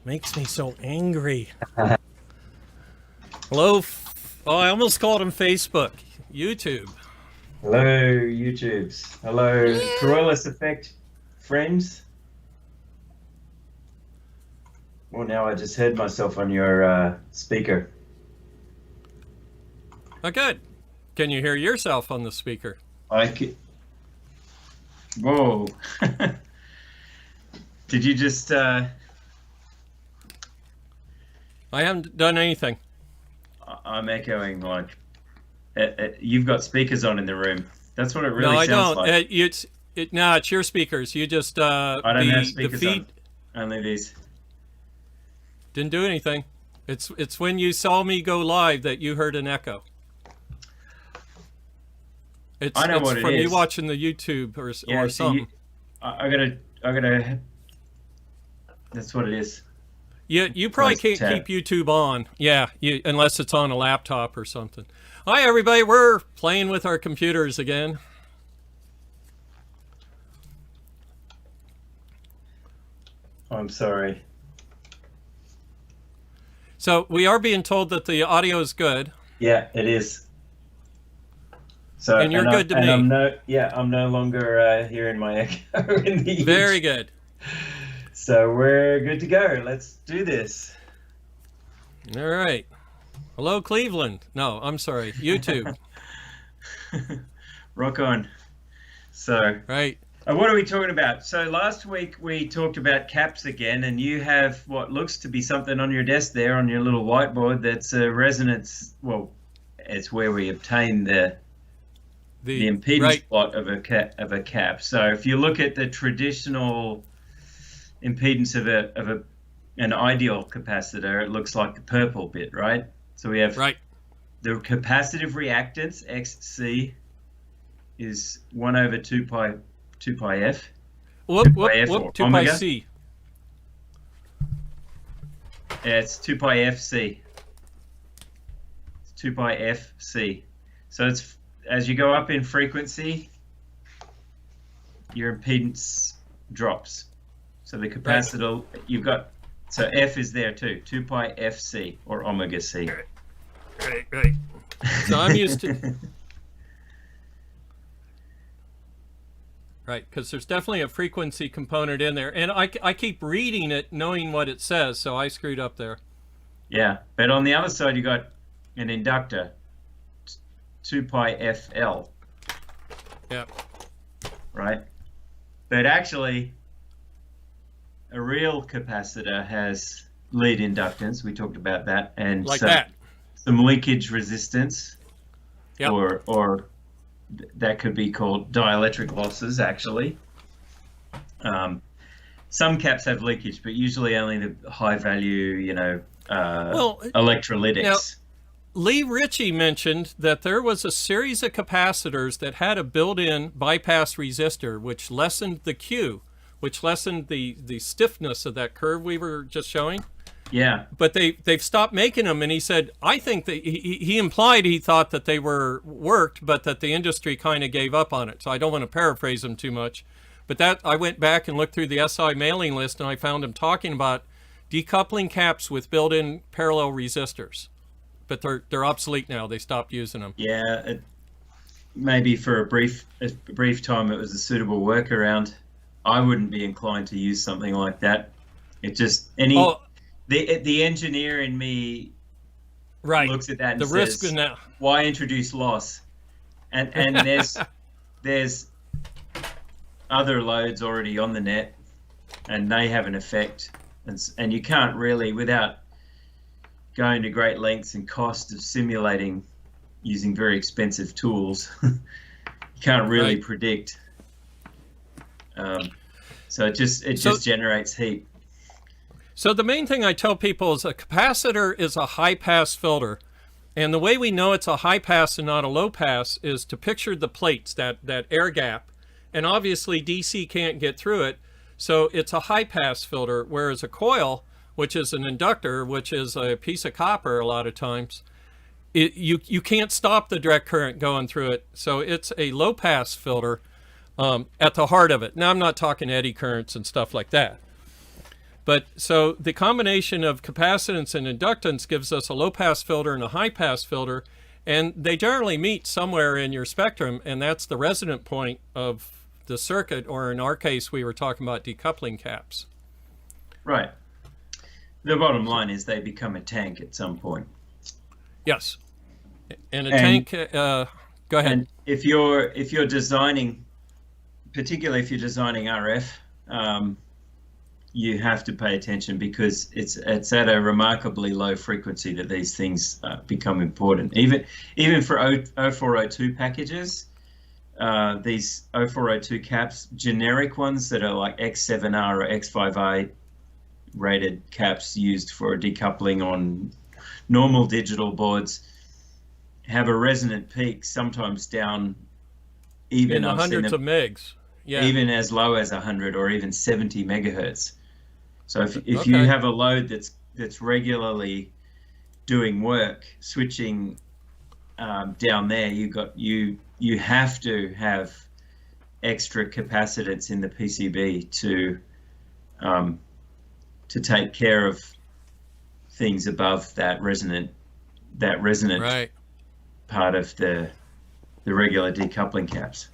Makes me so angry. Hello. Oh, I almost called him Facebook. YouTube. Hello, YouTubes. Hello, Cruelis Effect friends. Well, now I just heard myself on your speaker. Oh, good. Can you hear yourself on the speaker? Whoa. Did you just... I haven't done anything. I'm echoing like... you've got speakers on in the room. That's what it really sounds like. No, I don't. No, it's your speakers. You just... I don't have speakers the feed on. Only these. Didn't do anything. It's when you saw me go live that you heard an echo. I know what it is. From you watching the YouTube or something. I gotta. That's what it is. You probably can't keep YouTube on. Yeah, unless it's on a laptop or something. Hi, everybody. We're playing with our computers again. I'm sorry. So we are being told that the audio is good. Yeah, it is. So, and you're good to me. I'm no longer hearing my echo in the YouTube. Very good. So we're good to go. Let's do this. All right. Hello, Cleveland. No, I'm sorry, YouTube. Rock on. So, right. What are we talking about? So last week we talked about caps again, and you have what looks to be something on your desk there on your little whiteboard that's a resonance. Well, it's where we obtain the impedance plot of a cap. So if you look at the traditional impedance of an ideal capacitor, it looks like the purple bit, right? So we have the capacitive reactance XC is 1 over 2 pi f. 2 pi c. Yeah, it's 2 pi fc. It's 2 pi fc. So it's as you go up in frequency, your impedance drops. So the capacitor you've got, so F is there too, 2 pi fc or omega c. Right. So I'm used to. Right, because there's definitely a frequency component in there. And I keep reading it knowing what it says, so I screwed up there. Yeah, but on the other side, you got an inductor, 2 pi FL. Yeah. Right? But actually, a real capacitor has lead inductance. We talked about that. And like that. Some leakage resistance. Yep. Or that could be called dielectric losses, actually. Some caps have leakage, but usually only the high value, electrolytics. Now, Lee Ritchie mentioned that there was a series of capacitors that had a built-in bypass resistor, which lessened the Q, which lessened the stiffness of that curve we were just showing. Yeah. But they've stopped making them, and he said, I think that he implied he thought that they worked, but that the industry kind of gave up on it. So I don't want to paraphrase him too much. But that I went back and looked through the SI mailing list, and I found him talking about decoupling caps with built-in parallel resistors. But they're obsolete now. They stopped using them. Yeah, maybe for a brief time it was a suitable workaround. I wouldn't be inclined to use something like that. It just the engineer in me looks at that and says, why introduce loss? And there's other loads already on the net, and they have an effect, and you can't really, without going to great lengths and cost of simulating using very expensive tools, you can't really predict. So it just generates heat. So the main thing I tell people is a capacitor is a high-pass filter. And the way we know it's a high-pass and not a low-pass is to picture the plates, that air gap. And obviously DC can't get through it, so it's a high-pass filter, whereas a coil, which is an inductor, which is a piece of copper a lot of times, you can't stop the direct current going through it. So it's a low-pass filter at the heart of it. Now, I'm not talking eddy currents and stuff like that. But so the combination of capacitance and inductance gives us a low-pass filter and a high-pass filter, and they generally meet somewhere in your spectrum, and that's the resonant point of the circuit, or in our case, we were talking about decoupling caps. Right. The bottom line is they become a tank at some point. Yes. And a tank, go ahead. And if you're designing, particularly if you're designing RF, you have to pay attention, because it's at a remarkably low frequency that these things become important. Even for 0402 packages, these 0402 caps, generic ones that are like X7R or X5I rated caps used for decoupling on normal digital boards, have a resonant peak sometimes down even in the hundreds of megs. Yeah. Even as low as 100 or even 70 megahertz. So if you have a load that's regularly doing work, switching down there, you have to have extra capacitance in the PCB to take care of things above that resonant right. part of the regular decoupling caps.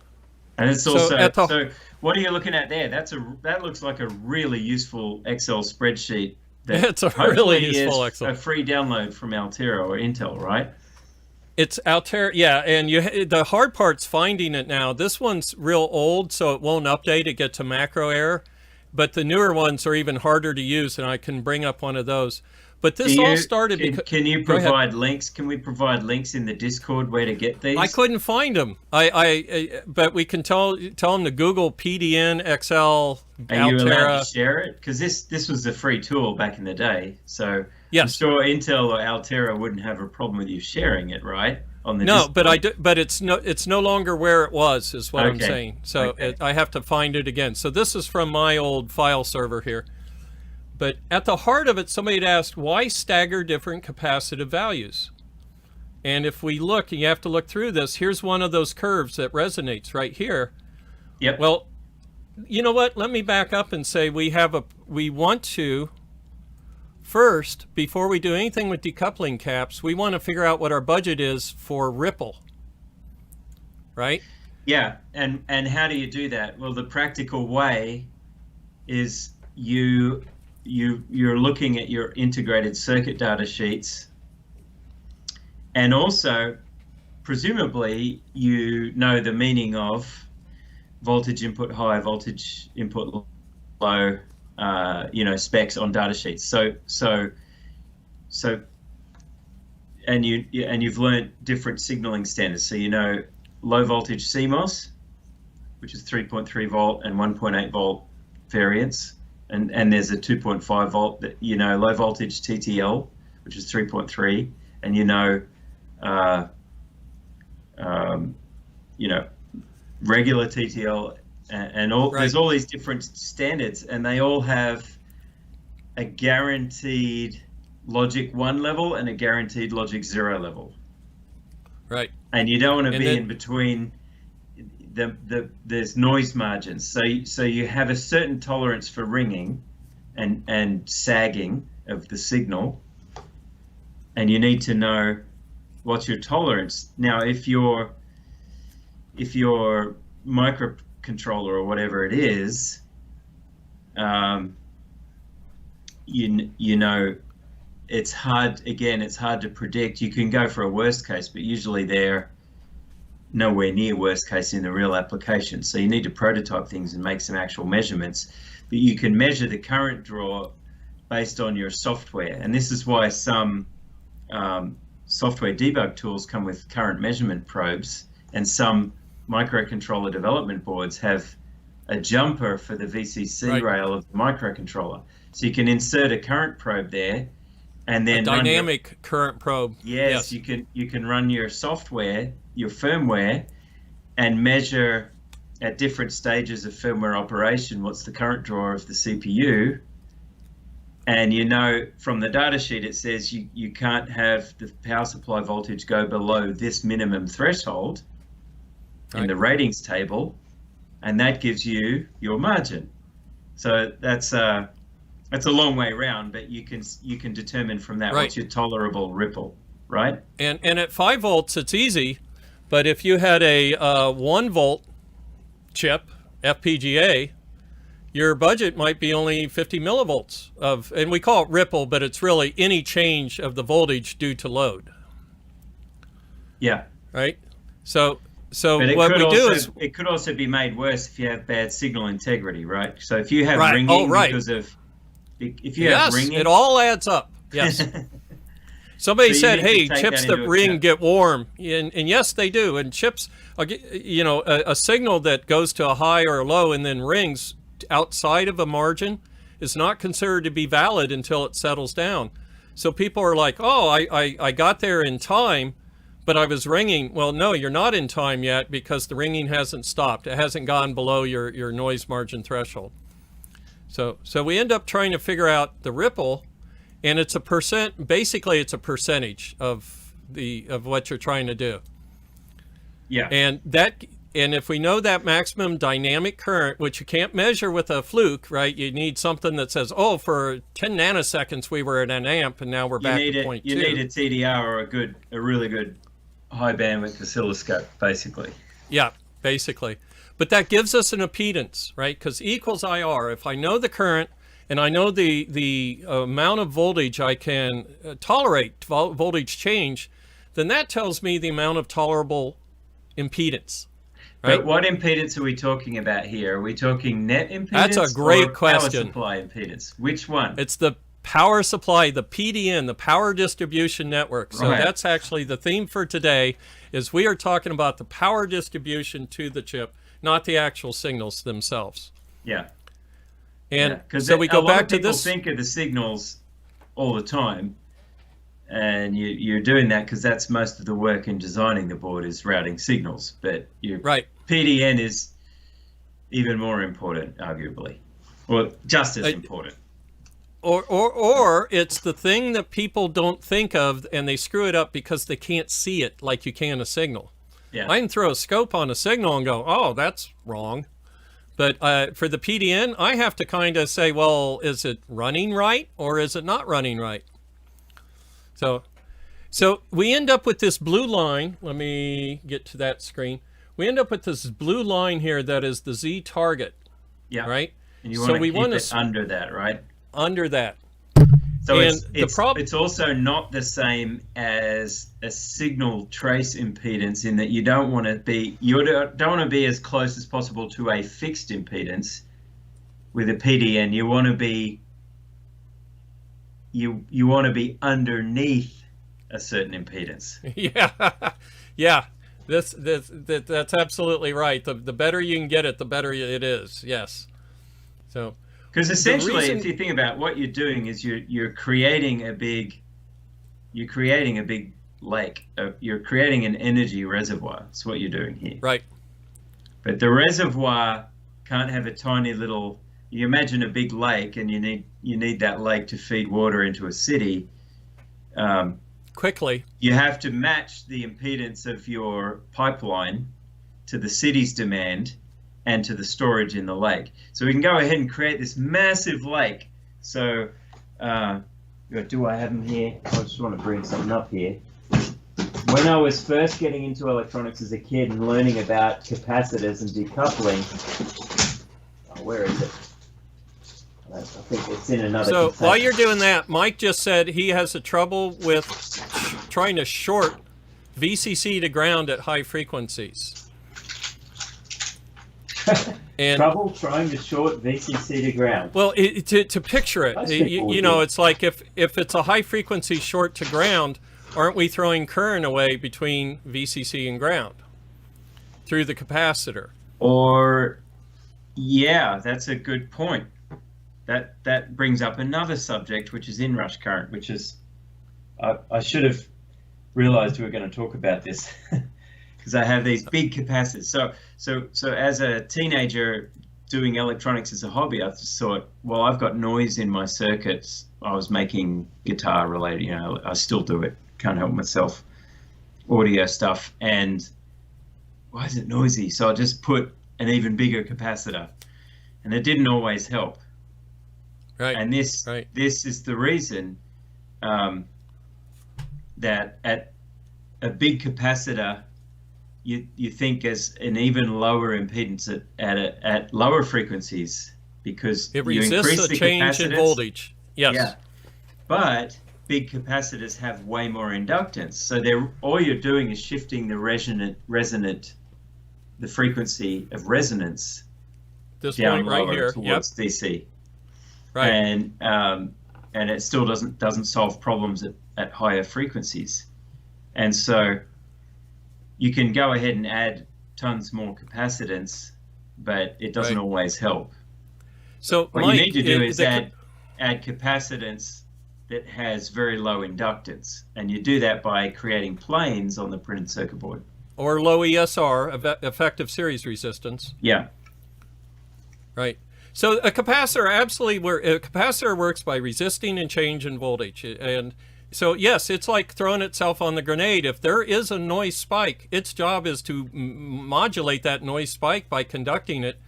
And it's also so what are you looking at there? That looks like a really useful Excel spreadsheet. It's a really useful Excel. A free download from Altera or Intel, right? It's Altera, yeah. And the hard part's finding it now. This one's real old, so it won't update. It gets a macro error. But the newer ones are even harder to use, and I can bring up one of those. But this all started because... Can you provide links? Can we provide links in the Discord where to get these? I couldn't find them. But we can tell them to Google PDN XL Altera. Are you allowed to share it? Because this was a free tool back in the day. So yes. I'm sure Intel or Altera wouldn't have a problem with you sharing it, right? On the no, Discord. but it's no longer where it was, is what I'm saying. So I have to find it again. So this is from my old file server here. But at the heart of it, somebody had asked, why stagger different capacitive values? And if we look, and you have to look through this, here's one of those curves that resonates right here. Yep. Well, you know what? Let me back up and say we want to, first, before we do anything with decoupling caps, we want to figure out what our budget is for ripple, right? Yeah, and how do you do that? Well, the practical way is you're looking at your integrated circuit data sheets, and also presumably you know the meaning of voltage input high, voltage input low, specs on data sheets. So and you've learned different signaling standards. So you know low voltage CMOS, which is 3.3 volt and 1.8 volt variance. And there's a 2.5 volt that, low voltage TTL, which is 3.3, and regular TTL, and all. Right. There's all these different standards, and they all have a guaranteed logic 1 level and a guaranteed logic 0 level. Right. And you don't want to be in between. There's noise margins, so you have a certain tolerance for ringing and sagging of the signal, and you need to know what's your tolerance. Now, if your microcontroller or whatever it is, it's hard. Again, it's hard to predict. You can go for a worst case, but usually they're nowhere near worst case in the real application. So you need to prototype things and make some actual measurements, but you can measure the current draw based on your software. And this is why some software debug tools come with current measurement probes, and some microcontroller development boards have a jumper for the VCC rail of the microcontroller. So you can insert a current probe there, and then a dynamic current probe. Yes, you can run your software, your firmware, and measure at different stages of firmware operation what's the current draw of the CPU. And from the data sheet it says you can't have the power supply voltage go below this minimum threshold in the ratings table, and that gives you your margin. So that's That's a long way around, but you can determine from that Right. what's your tolerable ripple, right? And at 5 volts, it's easy. But if you had a 1 volt chip, FPGA, your budget might be only 50 millivolts of, and we call it ripple, but it's really any change of the voltage due to load. Yeah. Right. So But what we do is it could also be made worse if you have bad signal integrity, right? So if you have Right. ringing Oh, right. because of if you have yes, ringing, it all adds up. Yes. Somebody So said, you need "Hey, to take chips that that into ring account. get warm," and yes, they do. And chips, you know, a signal that goes to a high or a low and then rings outside of a margin is not considered to be valid until it settles down. So people are like, "Oh, I got there in time, but I was ringing." Well, no, you're not in time yet because the ringing hasn't stopped. It hasn't gone below your noise margin threshold. So we end up trying to figure out the ripple. And it's a percent. Basically, it's a percentage of what you're trying to do. yeah, And if we know that maximum dynamic current, which you can't measure with a fluke, right? You need something that says, "Oh, for 10 nanoseconds we were at an amp, and now we're back to 0.2." You need a TDR or a really good high bandwidth oscilloscope, basically. Yeah, basically. But that gives us an impedance, right? Because E equals IR. If I know the current and I know the amount of voltage I can tolerate, voltage change, then that tells me the amount of tolerable impedance. Right? But what impedance are we talking about here? Are we talking net impedance? That's a great or question. Power supply impedance. Which one? It's the power supply, the PDN, the power distribution network. So Right. that's actually the theme for today, is we are talking about the power distribution to the chip, not the actual signals themselves. Yeah. And Because so we go back to people this. think of the signals all the time, and you're doing that because that's most of the work in designing the board is routing signals. But your Right. PDN is even more important, arguably, or just as important. Or it's the thing that people don't think of, and they screw it up because they can't see it like you can a signal. Yeah. I can throw a scope on a signal and go, "Oh, that's wrong." But for the PDN, I have to kind of say, well, is it running right or is it not running right? So we end up with this blue line. Let me get to that screen. We end up with this blue line here that is the Z target. Yeah. Right? And you want to keep it under that, right? Under that. So And it's also not the same as a signal trace impedance in that you don't want to be as close as possible to a fixed impedance with a PDN. You want to be underneath a certain impedance. Yeah. That's absolutely right. The better you can get it, the better it is. Yes. So. Because essentially, if you think about what you're doing, is you're creating a big lake. You're creating an energy reservoir. That's what you're doing here. Right. But the reservoir can't have a tiny little. You imagine a big lake, and you need that lake to feed water into a city. Quickly. You have to match the impedance of your pipeline to the city's demand and to the storage in the lake. So we can go ahead and create this massive lake. So do I have them here? I just want to bring something up here. When I was first getting into electronics as a kid and learning about capacitors and decoupling, where is it? I think it's in another. So while you're doing that, Mike just said he has a trouble with trying to short VCC to ground at high frequencies. And trouble trying to short VCC to ground. Well, to picture it, you know, it's like if it's a high frequency short to ground, aren't we throwing current away between VCC and ground through the capacitor? Or, yeah, that's a good point. That brings up another subject, which is inrush current, which is, I should have realized we were going to talk about this because I have these big capacitors. So as a teenager doing electronics as a hobby, I just thought, well, I've got noise in my circuits. I was making guitar related, you know, I still do it. Can't help myself. Audio stuff. And why is it noisy? So I just put an even bigger capacitor. And it didn't always help. Right. And this Right. this is the reason that at a big capacitor, you think as an even lower impedance at lower frequencies, because It you resists increase a the change in capacitance. voltage. Yes. Yeah, but big capacitors have way more inductance, so all you're doing is shifting the the frequency of resonance This down point right lower here. Yep. towards DC, Right. and it still doesn't solve problems at higher frequencies, and so you can go ahead and add tons more capacitance, but it doesn't Right. always help. So What Mike, you need to do is add capacitance that has very low inductance, and you do that by creating planes on the printed circuit board. or low ESR, effective series resistance. Yeah. Right. So a capacitor works by resisting a change in voltage. And so, yes, it's like throwing itself on the grenade. If there is a noise spike, its job is to modulate that noise spike by conducting it,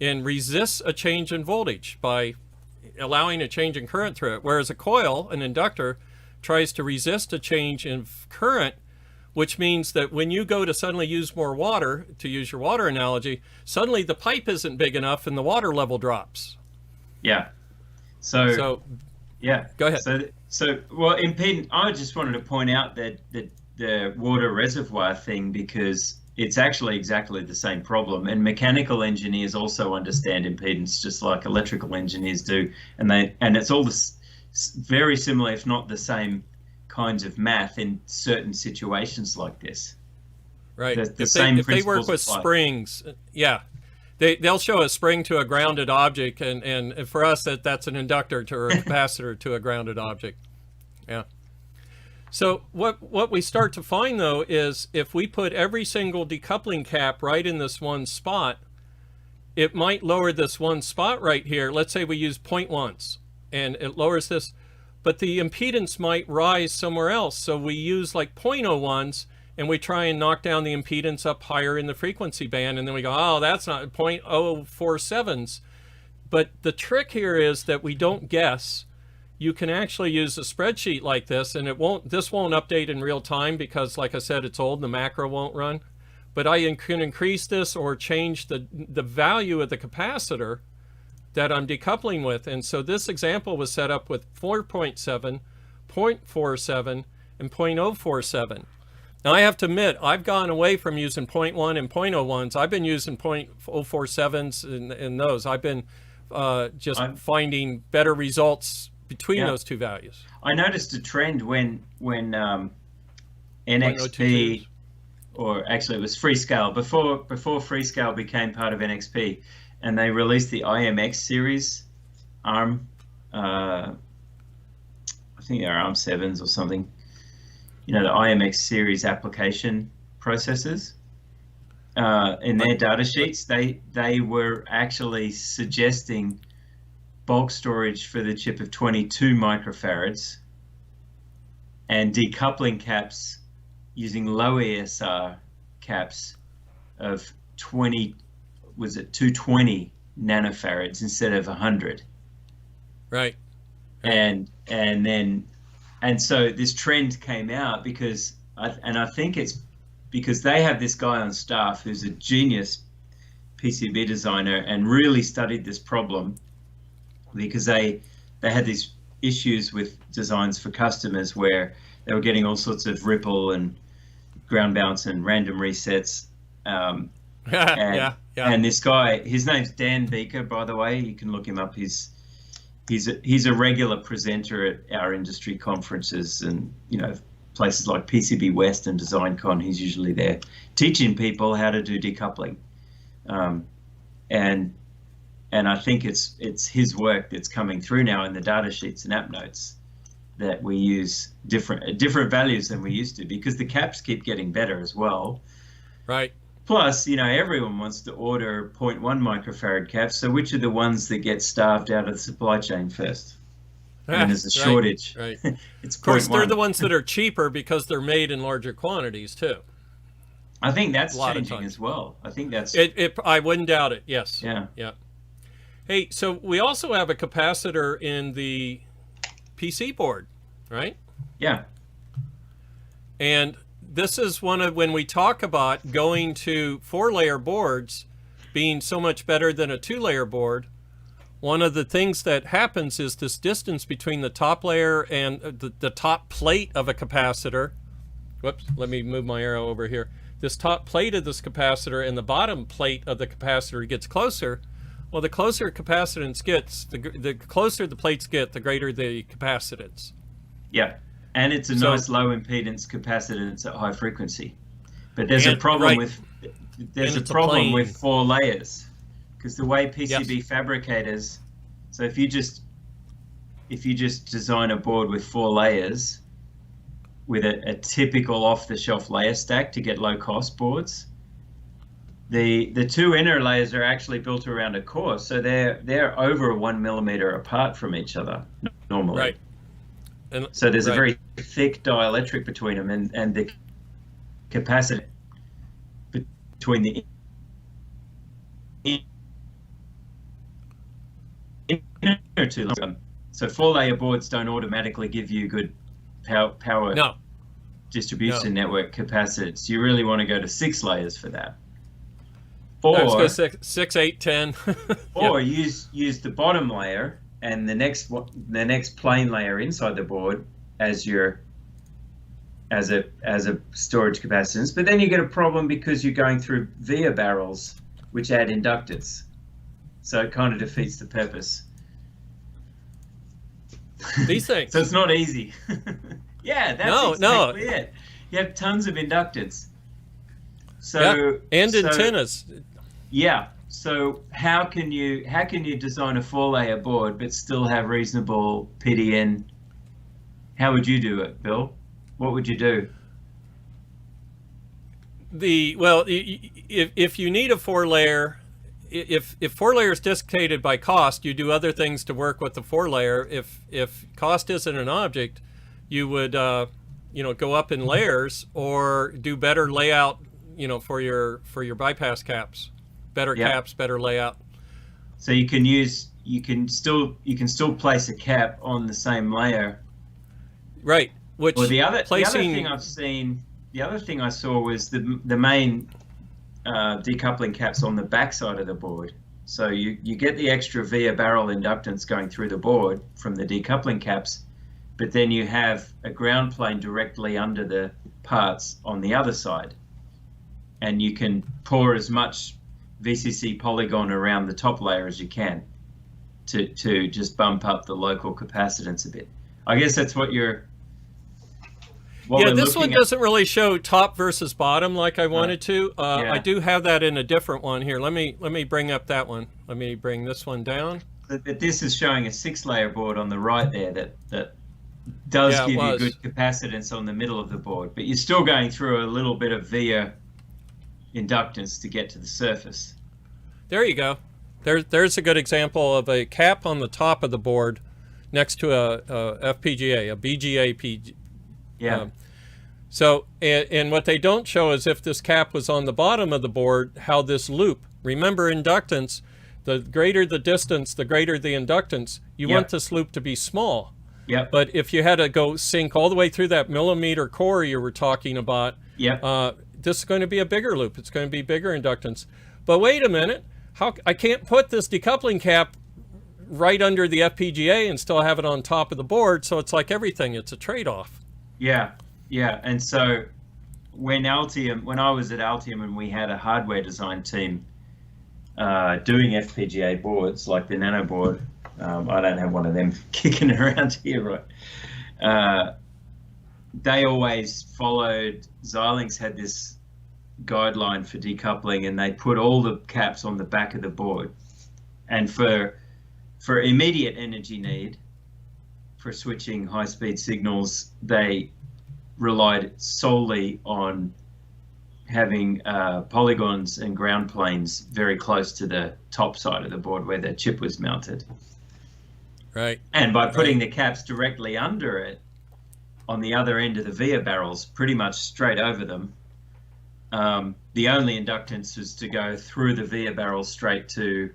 and resists a change in voltage by allowing a change in current through it. Whereas a coil, an inductor, tries to resist a change in current, which means that when you go to suddenly use more water, to use your water analogy, suddenly the pipe isn't big enough and the water level drops. Yeah. So yeah. Go ahead. So well, impedance. I just wanted to point out that the water reservoir thing, because it's actually exactly the same problem, and mechanical engineers also understand impedance just like electrical engineers do, and it's all this very similar, if not the same, kinds of math in certain situations like this. Right. If they work with springs, yeah, they'll show a spring to a grounded object, and for us that's an inductor to or a capacitor to a grounded object. Yeah. So what we start to find though is if we put every single decoupling cap right in this one spot, it might lower this one spot right here. Let's say we use 0.1s and it lowers this, but the impedance might rise somewhere else. So we use like 0.01s and we try and knock down the impedance up higher in the frequency band. And then we go, oh, that's not 0.047s. But the trick here is that we don't guess. You can actually use a spreadsheet like this, and this won't update in real time because, like I said, it's old and the macro won't run. But I can increase this or change the value of the capacitor that I'm decoupling with. And so this example was set up with 4.7, 0.47, and 0.047. Now I have to admit, I've gone away from using 0.1 and 0.01s. I've been using 0.047s in those. I've been finding better results between those two values. I noticed a trend when NXP, or actually it was Freescale, before Freescale became part of NXP, and they released the IMX series ARM, I think they're ARM 7s or something, the IMX series application processors. In their data sheets, they were actually suggesting bulk storage for the chip of 22 microfarads and decoupling caps using low ESR caps of 220 nanofarads instead of 100. Right. And so this trend came out because I think it's because they have this guy on staff who's a genius PCB designer and really studied this problem, because they had these issues with designs for customers where they were getting all sorts of ripple and ground bounce and random resets. And this guy, his name's Dan Beaker, by the way. You can look him up. He's a regular presenter at our industry conferences and places like PCB West and DesignCon. He's usually there teaching people how to do decoupling. And I think it's his work that's coming through now in the data sheets and app notes, that we use different values than we used to, because the caps keep getting better as well. Right. Plus, everyone wants to order 0.1 microfarad caps. So which are the ones that get starved out of the supply chain first? And there's a shortage. Right. It's of course, 0.1. they're the ones that are cheaper because they're made in larger quantities too. I think that's changing as well. I think that's I wouldn't doubt it. Yes. Yeah. Yeah. Hey, so we also have a capacitor in the PC board, right? Yeah. And this is one of when we talk about going to 4-layer boards being so much better than a 2-layer board. One of the things that happens is this distance between the top layer and the top plate of a capacitor. Whoops, let me move my arrow over here. This top plate of this capacitor and the bottom plate of the capacitor gets closer. Well, the closer capacitance gets, the closer the plates get, the greater the capacitance. Yeah. And it's a nice low impedance capacitance at high frequency. But there's a problem with with 4 layers. Because the way PCB fabricators, so if you just design a board with 4 layers with a typical off-the-shelf layer stack to get low-cost boards, the 2 inner layers are actually built around a core, so they're over 1 millimeter apart from each other normally. Right. And, so there's a very thick dielectric between them, and the capacity between the inner 2 layers. So 4-layer boards don't automatically give you good power distribution network capacitance. You really want to go to 6 layers for that. Or let's go 6, 8, 10. Or use the bottom layer and the next plane layer inside the board as your as a storage capacitance. But then you get a problem because you're going through via barrels which add inductance. So it kind of defeats the purpose. These things. So it's not easy. Yeah, that's exactly it. You have tons of inductance. So and antennas. Yeah. So how can you design a 4-layer board but still have reasonable PDN? How would you do it, Bill? What would you do? If you need a 4-layer, if 4 layers dictated by cost, you do other things to work with the 4-layer. If cost isn't an object, you would go up in layers or do better layout, for your bypass caps, better caps, better layout. So you can still place a cap on the same layer. Right. Which the other thing I saw was the main decoupling caps on the back side of the board. So you get the extra via barrel inductance going through the board from the decoupling caps, but then you have a ground plane directly under the parts on the other side. And you can pour as much VCC polygon around the top layer as you can to just bump up the local capacitance a bit. I guess that's what you're... this one doesn't really show top versus bottom like I wanted to. I do have that in a different one here. Let me bring up that one. Let me bring this one down. But this is showing a 6-layer board on the right there that does give you good capacitance on the middle of the board, but you're still going through a little bit of via inductance to get to the surface. There you go. There's a good example of a cap on the top of the board next to a FPGA, a BGA. So, and what they don't show is if this cap was on the bottom of the board, how this loop, remember inductance, the greater the distance, the greater the inductance. You want this loop to be small. But if you had to go sync all the way through that millimeter core you were talking about, this is going to be a bigger loop. It's going to be bigger inductance. But wait a minute, I can't put this decoupling cap right under the FPGA and still have it on top of the board. So it's like everything, it's a trade-off. Yeah. And so when I was at Altium and we had a hardware design team doing FPGA boards like the Nano board, I don't have one of them kicking around here, right? They always followed, Xilinx had this guideline for decoupling, and they put all the caps on the back of the board. And for immediate energy need, for switching high-speed signals, they relied solely on having polygons and ground planes very close to the top side of the board where the chip was mounted. Right. And by putting the caps directly under it, on the other end of the via barrels, pretty much straight over them, the only inductance was to go through the via barrel straight to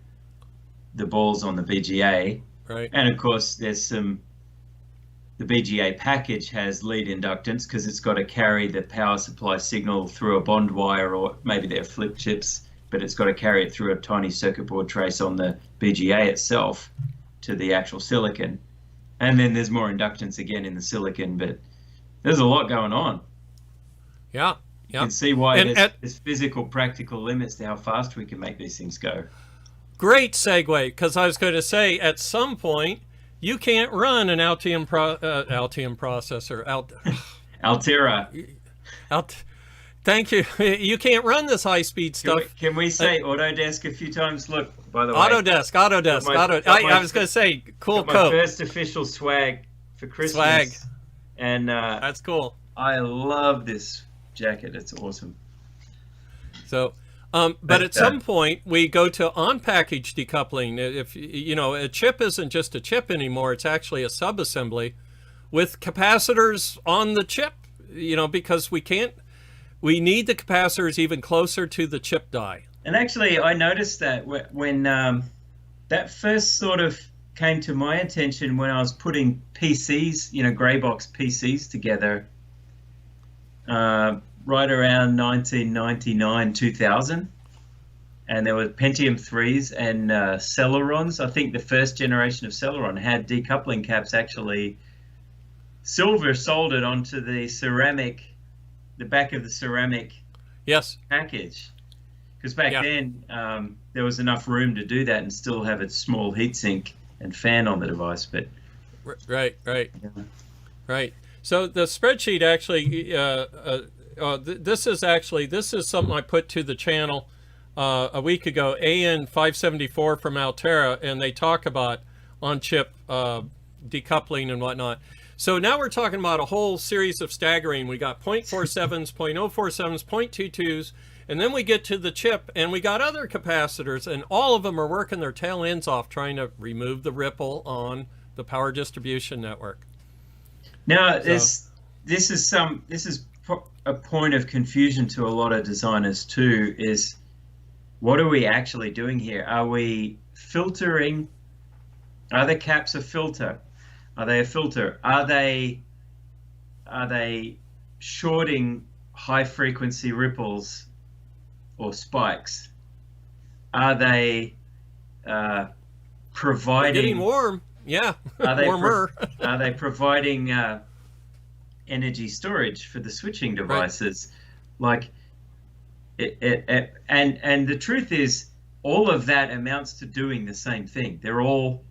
the balls on the BGA. Right. And of course, the BGA package has lead inductance because it's got to carry the power supply signal through a bond wire, or maybe they're flip chips, but it's got to carry it through a tiny circuit board trace on the BGA itself to the actual silicon. And then there's more inductance again in the silicon, but there's a lot going on. Yeah. You can see why there's physical, practical limits to how fast we can make these things go. Great segue, because I was going to say, at some point, you can't run an Altium processor. Altera. Thank you. You can't run this high-speed stuff. Can we say Autodesk a few times? Look, by the way. Autodesk. I was going to say, cool coat. My first official swag for Christmas. Swag. And that's cool. I love this jacket. It's awesome. So, but at some point we go to on-package decoupling. If you know, a chip isn't just a chip anymore; it's actually a sub-assembly with capacitors on the chip. You know, because we need the capacitors even closer to the chip die. And actually, I noticed that when that first sort of came to my attention when I was putting PCs, you know, grey box PCs together. Right around 1999, 2000, and there were Pentium 3s and Celerons. I think the first generation of Celeron had decoupling caps actually silver soldered onto the back of the ceramic package. Because back then there was enough room to do that and still have a small heatsink and fan on the device. But right. So the spreadsheet actually, this is something I put to the channel a week ago, AN574 from Altera, and they talk about on-chip decoupling and whatnot. So now we're talking about a whole series of staggering. We got 0.47s, 0.047s, 0.22s, and then we get to the chip, and we got other capacitors, and all of them are working their tail ends off trying to remove the ripple on the power distribution network. Now, this is a point of confusion to a lot of designers too, is what are we actually doing here? Are we filtering? Are the caps a filter? Are they a filter? Are they shorting high frequency ripples or spikes? Are they providing? They're getting warm. Yeah, warmer. Are they providing energy storage for the switching devices? Right. Like, and the truth is, all of that amounts to doing the same thing. They're all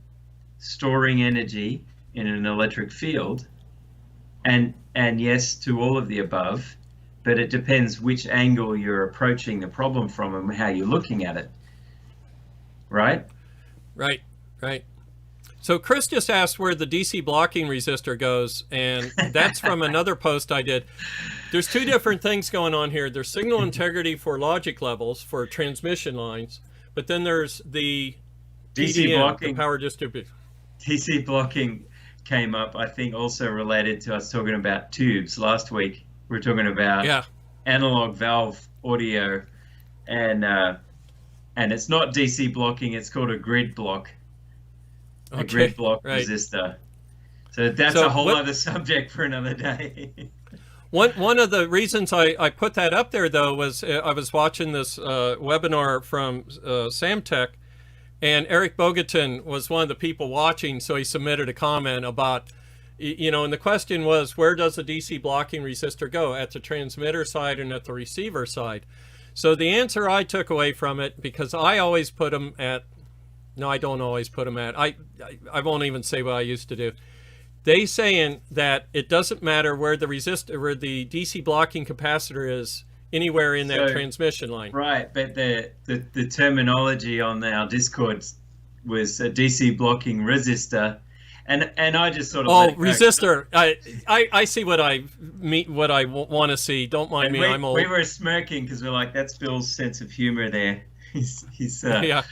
storing energy in an electric field, and yes to all of the above, but it depends which angle you're approaching the problem from and how you're looking at it. Right. So Chris just asked where the DC blocking resistor goes, and that's from another post I did. There's two different things going on here. There's signal integrity for logic levels for transmission lines, but then there's the DC PDN, blocking, the power distribution. DC blocking came up, I think, also related to us talking about tubes last week. We were talking about analog valve audio, and it's not DC blocking, it's called a grid block. A grid block resistor. So that's a whole other subject for another day. One of the reasons I put that up there, though, was I was watching this webinar from Samtech, and Eric Bogatin was one of the people watching, so he submitted a comment about, you know, and the question was, where does the DC blocking resistor go? At the transmitter side and at the receiver side? So the answer I took away from it, because I always put them at, no, I don't always put them at, I won't even say what I used to do. They saying that it doesn't matter where the resistor, where the DC blocking capacitor is, anywhere in that transmission line. Right, but the terminology on our Discord was a DC blocking resistor, and I just sort of resistor. I see what I mean, what I want to see. Don't mind me. I'm old. We were smirking because we're like, that's Bill's sense of humor there. He's yeah.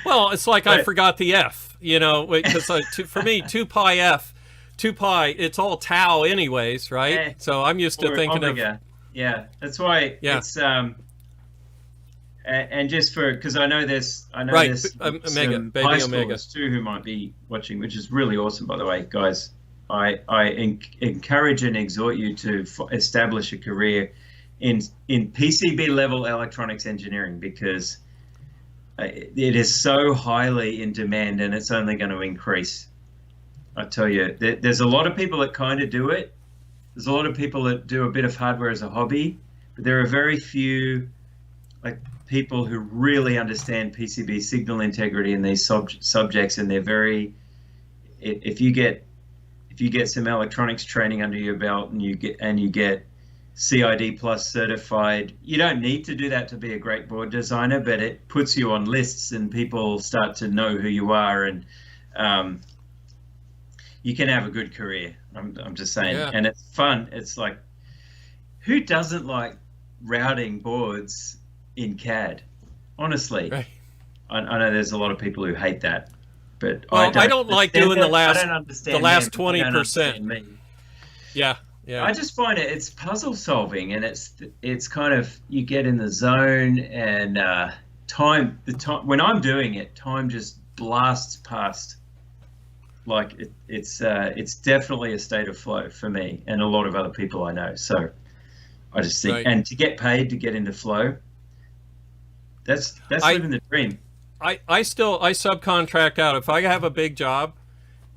Well, it's like I forgot the F, you know, because for me, 2 pi F, 2 pi, it's all tau anyways, right? So I'm used to thinking omega. Yeah, that's why it's And just for, because I know there's Omega, some baby high Omega. schoolers too who might be watching, which is really awesome, by the way, guys. I encourage and exhort you to establish a career in PCB level electronics engineering, because it is so highly in demand and it's only going to increase. I tell you, there's a lot of people that kind of do it. There's a lot of people that do a bit of hardware as a hobby, but there are very few people who really understand PCB signal integrity in these subjects, and they're very. If you get some electronics training under your belt and you get CID plus certified, you don't need to do that to be a great board designer, but it puts you on lists and people start to know who you are, and you can have a good career. I'm just saying, and it's fun. It's like, who doesn't like routing boards in CAD? Honestly, right. I know there's a lot of people who hate that, but I don't like doing the last 20%. Yeah. I just find it's puzzle solving, and it's kind of, you get in the zone, and the time when I'm doing it, time just blasts past. Like it's definitely a state of flow for me and a lot of other people I know. So I just think, and to get paid to get into flow, that's living the dream. I subcontract out. If I have a big job,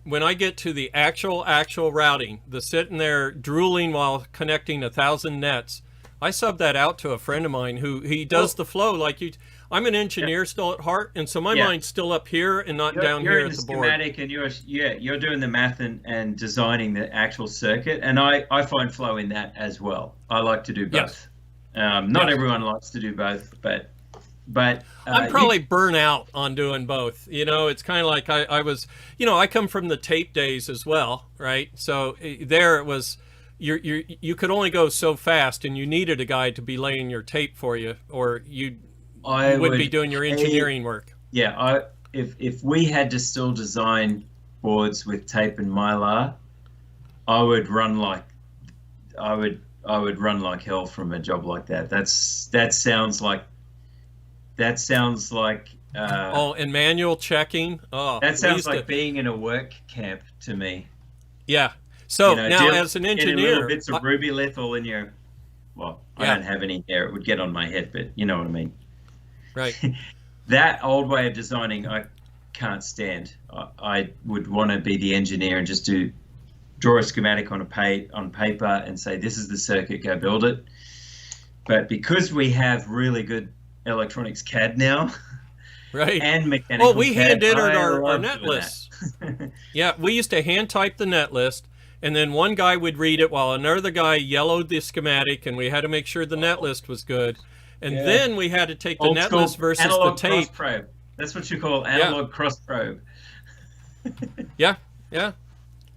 when I get to the actual routing, the sitting there drooling while connecting 1,000 nets, I sub that out to a friend of mine who he does the flow like you. I'm an engineer still at heart, and so my mind's still up here and not down here at the board. You're in the schematic, and you're doing the math and designing the actual circuit, and I find flow in that as well. I like to do both. Not everyone likes to do both, but I'm probably burnt out on doing both. It's kind of like I was, I come from the tape days as well, right? So there it was, you could only go so fast, and you needed a guy to be laying your tape for you, or you would be doing your engineering work. Yeah, if we had to still design boards with tape and Mylar, I would run like hell from a job like that. That sounds like. And manual checking. Oh, that sounds like being in a work camp to me. Yeah. So now, as an engineer, little bits of ruby lith all in your. Well, I don't have any hair; it would get on my head, but you know what I mean. Right. That old way of designing, I can't stand. I would want to be the engineer and just draw a schematic on paper and say, this is the circuit, go build it. But because we have really good electronics CAD now, right, and mechanical we CAD, hand entered our net list. Yeah, we used to hand type the net list, and then one guy would read it while another guy yellowed the schematic, and we had to make sure the net list was good. And then we had to take the net list versus the tape. Cross probe. That's what you call analog cross probe. Yeah.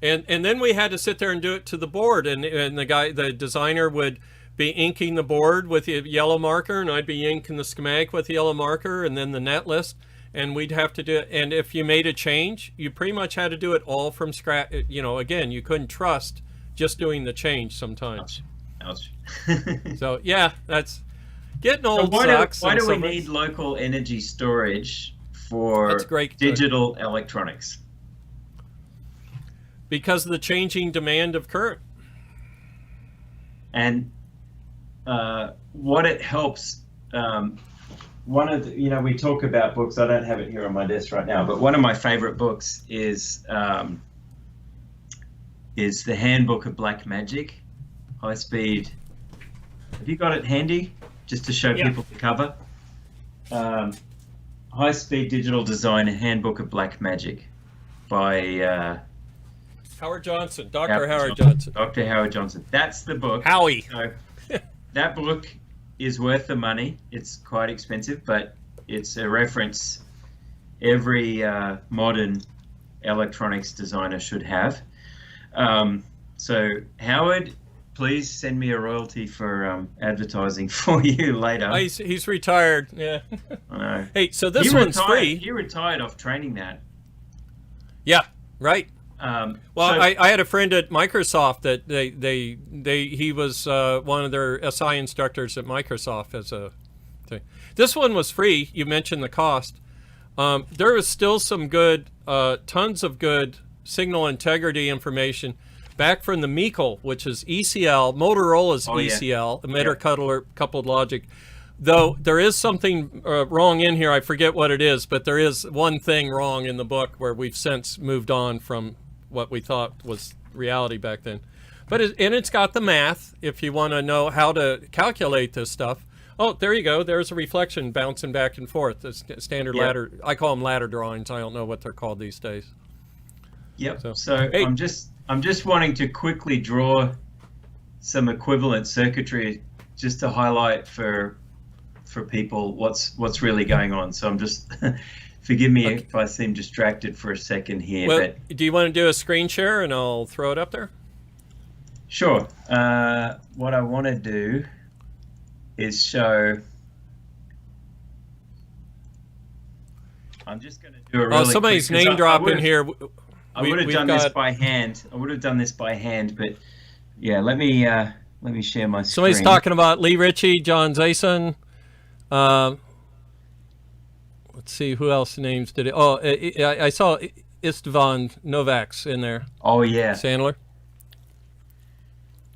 And then we had to sit there and do it to the board, and the designer would be inking the board with a yellow marker, and I'd be inking the schematic with the yellow marker, and then the net list, and we'd have to do it. And if you made a change, you pretty much had to do it all from scratch. Again, you couldn't trust just doing the change sometimes. Ouch. So yeah, that's getting old. Why do we need local energy storage for digital electronics? Because of the changing demand of current. And what it helps, one of the, we talk about books. I don't have it here on my desk right now, but one of my favorite books is the Handbook of Black Magic, High Speed. Have you got it handy, just to show people the cover? High Speed Digital Design Handbook of Black Magic by Howard Johnson, Dr. Howard Johnson. Dr. Howard Johnson. That's the book. Howie. So, that book is worth the money. It's quite expensive, but it's a reference every modern electronics designer should have. So Howard, please send me a royalty for advertising for you later. Oh, he's retired. Yeah. I know. Hey, so this one's free. He retired off training that. Yeah. Right. I had a friend at Microsoft that he was one of their SI instructors at Microsoft as a thing. This one was free. You mentioned the cost. There is still some good, tons of good signal integrity information back from the Meikle, which is ECL, Motorola's ECL, emitter coupled logic. Though there is something wrong in here, I forget what it is, but there is one thing wrong in the book where we've since moved on from what we thought was reality back then. But it's got the math if you want to know how to calculate this stuff. Oh, there you go. There's a reflection bouncing back and forth. The standard ladder. I call them ladder drawings. I don't know what they're called these days. Yep. So hey. I'm just wanting to quickly draw some equivalent circuitry just to highlight for people what's really going on. So I'm just forgive me if I seem distracted for a second here. Well, but do you want to do a screen share and I'll throw it up there? Sure. What I want to do is show. I'm just going to do a really somebody's name drop in here. I would have done this by hand. But yeah, let me share my screen. Somebody's talking about Lee Ritchie, John Zayson. Let's see who else names did it. Oh, I saw Istvan Novak's in there. Oh yeah, Sandler.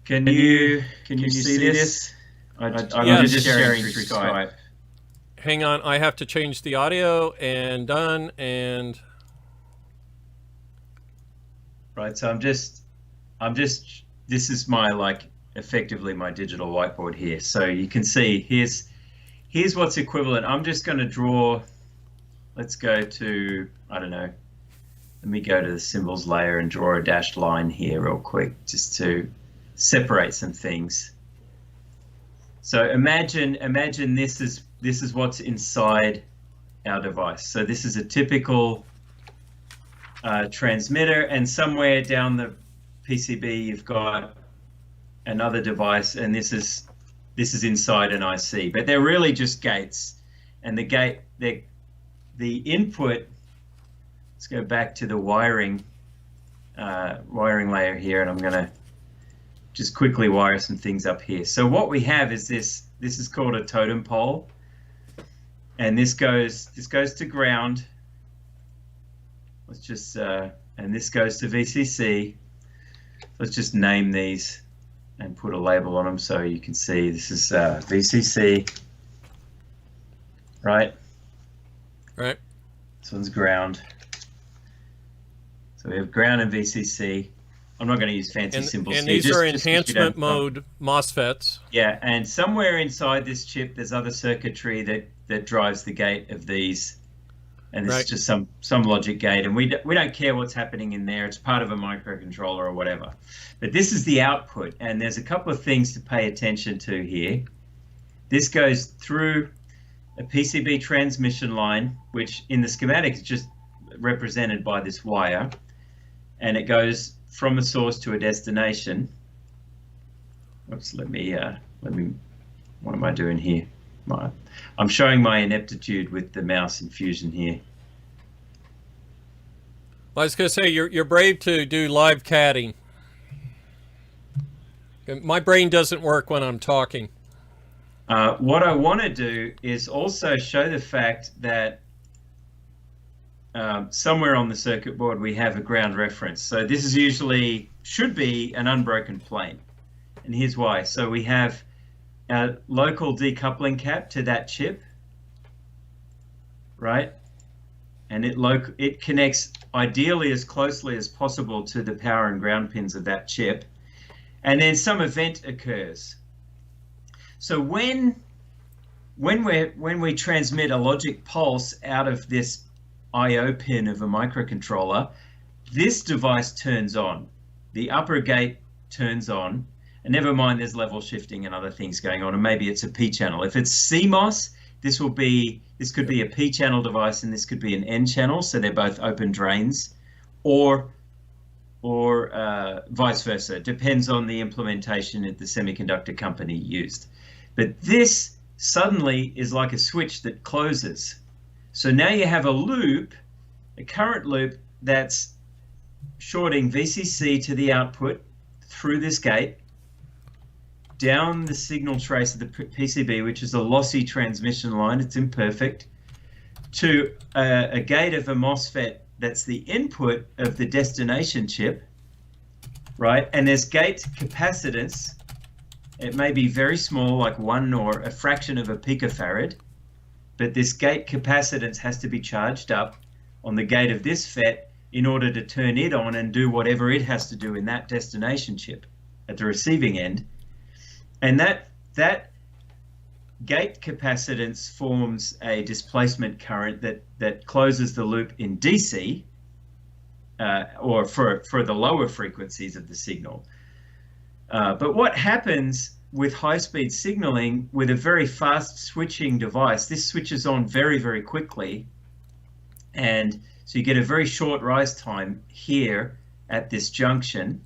Can you see this? I'm just sharing through Skype. Hang on, I have to change the audio and done and. Right, so I'm just. This is my effectively my digital whiteboard here. So you can see here's what's equivalent. I'm just going to draw. Let's go to, I don't know. Let me go to the symbols layer and draw a dashed line here real quick, just to separate some things. So imagine this is what's inside our device. So this is a typical transmitter, and somewhere down the PCB you've got another device, and this is inside an IC, but they're really just gates. And the input. Let's go back to the wiring layer here, and I'm going to just quickly wire some things up here. So what we have is this is called a totem pole, and this goes to ground. Let's just and this goes to VCC. Let's just name these and put a label on them so you can see this is VCC, right? Right. This one's ground. So we have ground and VCC. I'm not going to use fancy symbols. And these are enhancement mode MOSFETs. Yeah, and somewhere inside this chip, there's other circuitry that drives the gate of these, and this is just some logic gate, and we don't care what's happening in there. It's part of a microcontroller or whatever. But this is the output, and there's a couple of things to pay attention to here. This goes through a PCB transmission line, which in the schematic is just represented by this wire, and it goes from a source to a destination. Oops, let me, what am I doing here? I'm showing my ineptitude with the mouse in Fusion here. Well, I was going to say, you're brave to do live CADing. My brain doesn't work when I'm talking. What I want to do is also show the fact that somewhere on the circuit board we have a ground reference. So this is should be an unbroken plane. And here's why. So we have a local decoupling cap to that chip, right? And it connects ideally as closely as possible to the power and ground pins of that chip. And then some event occurs. So when we transmit a logic pulse out of this I/O pin of a microcontroller, this device turns on. The upper gate turns on, and never mind there's level shifting and other things going on, and maybe it's a P channel. If it's CMOS, this could be a P channel device, and this could be an N channel, so they're both open drains, or vice versa. Depends on the implementation that the semiconductor company used. But this suddenly is like a switch that closes. So now you have a loop, a current loop that's shorting VCC to the output through this gate. down the signal trace of the PCB, which is a lossy transmission line, it's imperfect, to a gate of a MOSFET that's the input of the destination chip, right? And there's gate capacitance. It may be very small, like 1 or a fraction of a picofarad, but this gate capacitance has to be charged up on the gate of this FET in order to turn it on and do whatever it has to do in that destination chip at the receiving end. And that gate capacitance forms a displacement current that closes the loop in DC, or for the lower frequencies of the signal. But what happens with high-speed signaling with a very fast switching device, this switches on very, very quickly. And so you get a very short rise time here at this junction.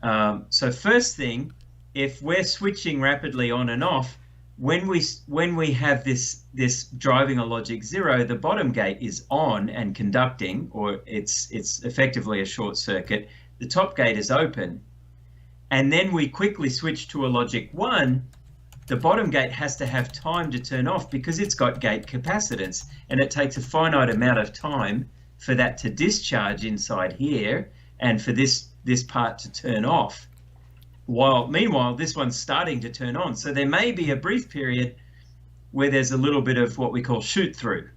So first thing, if we're switching rapidly on and off, when we have this driving a logic 0, the bottom gate is on and conducting, or it's effectively a short circuit. The top gate is open. And then we quickly switch to a logic 1, the bottom gate has to have time to turn off because it's got gate capacitance, and it takes a finite amount of time for that to discharge inside here and for this part to turn off. Meanwhile, this one's starting to turn on. So there may be a brief period where there's a little bit of what we call shoot through.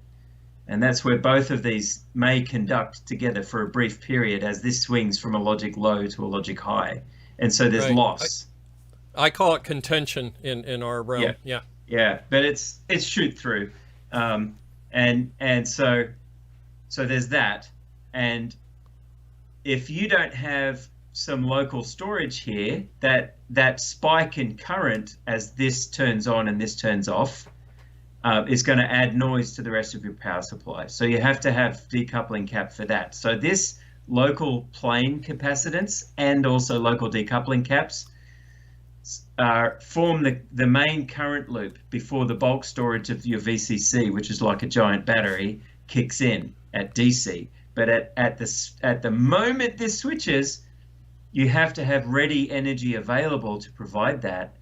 And that's where both of these may conduct together for a brief period as this swings from a logic low to a logic high. And so there's loss. I call it contention in our realm. Yeah, but it's shoot through. And so there's that. And if you don't have some local storage here, that spike in current as this turns on and this turns off is going to add noise to the rest of your power supply. So you have to have decoupling cap for that. So this local plane capacitance and also local decoupling caps form the main current loop before the bulk storage of your VCC, which is like a giant battery, kicks in at DC. But at the moment this switches, you have to have ready energy available to provide that.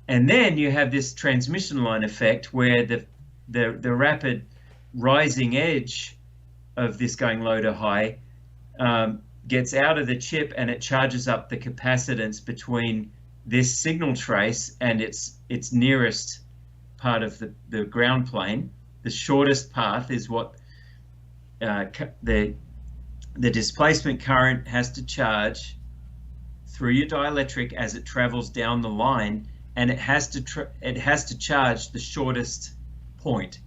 And then you have this transmission line effect where the rapid rising edge of this going low to high gets out of the chip, and it charges up the capacitance between this signal trace and its nearest part of the ground plane. The shortest path is what the displacement current has to charge through your dielectric as it travels down the line, and it has to charge the shortest point.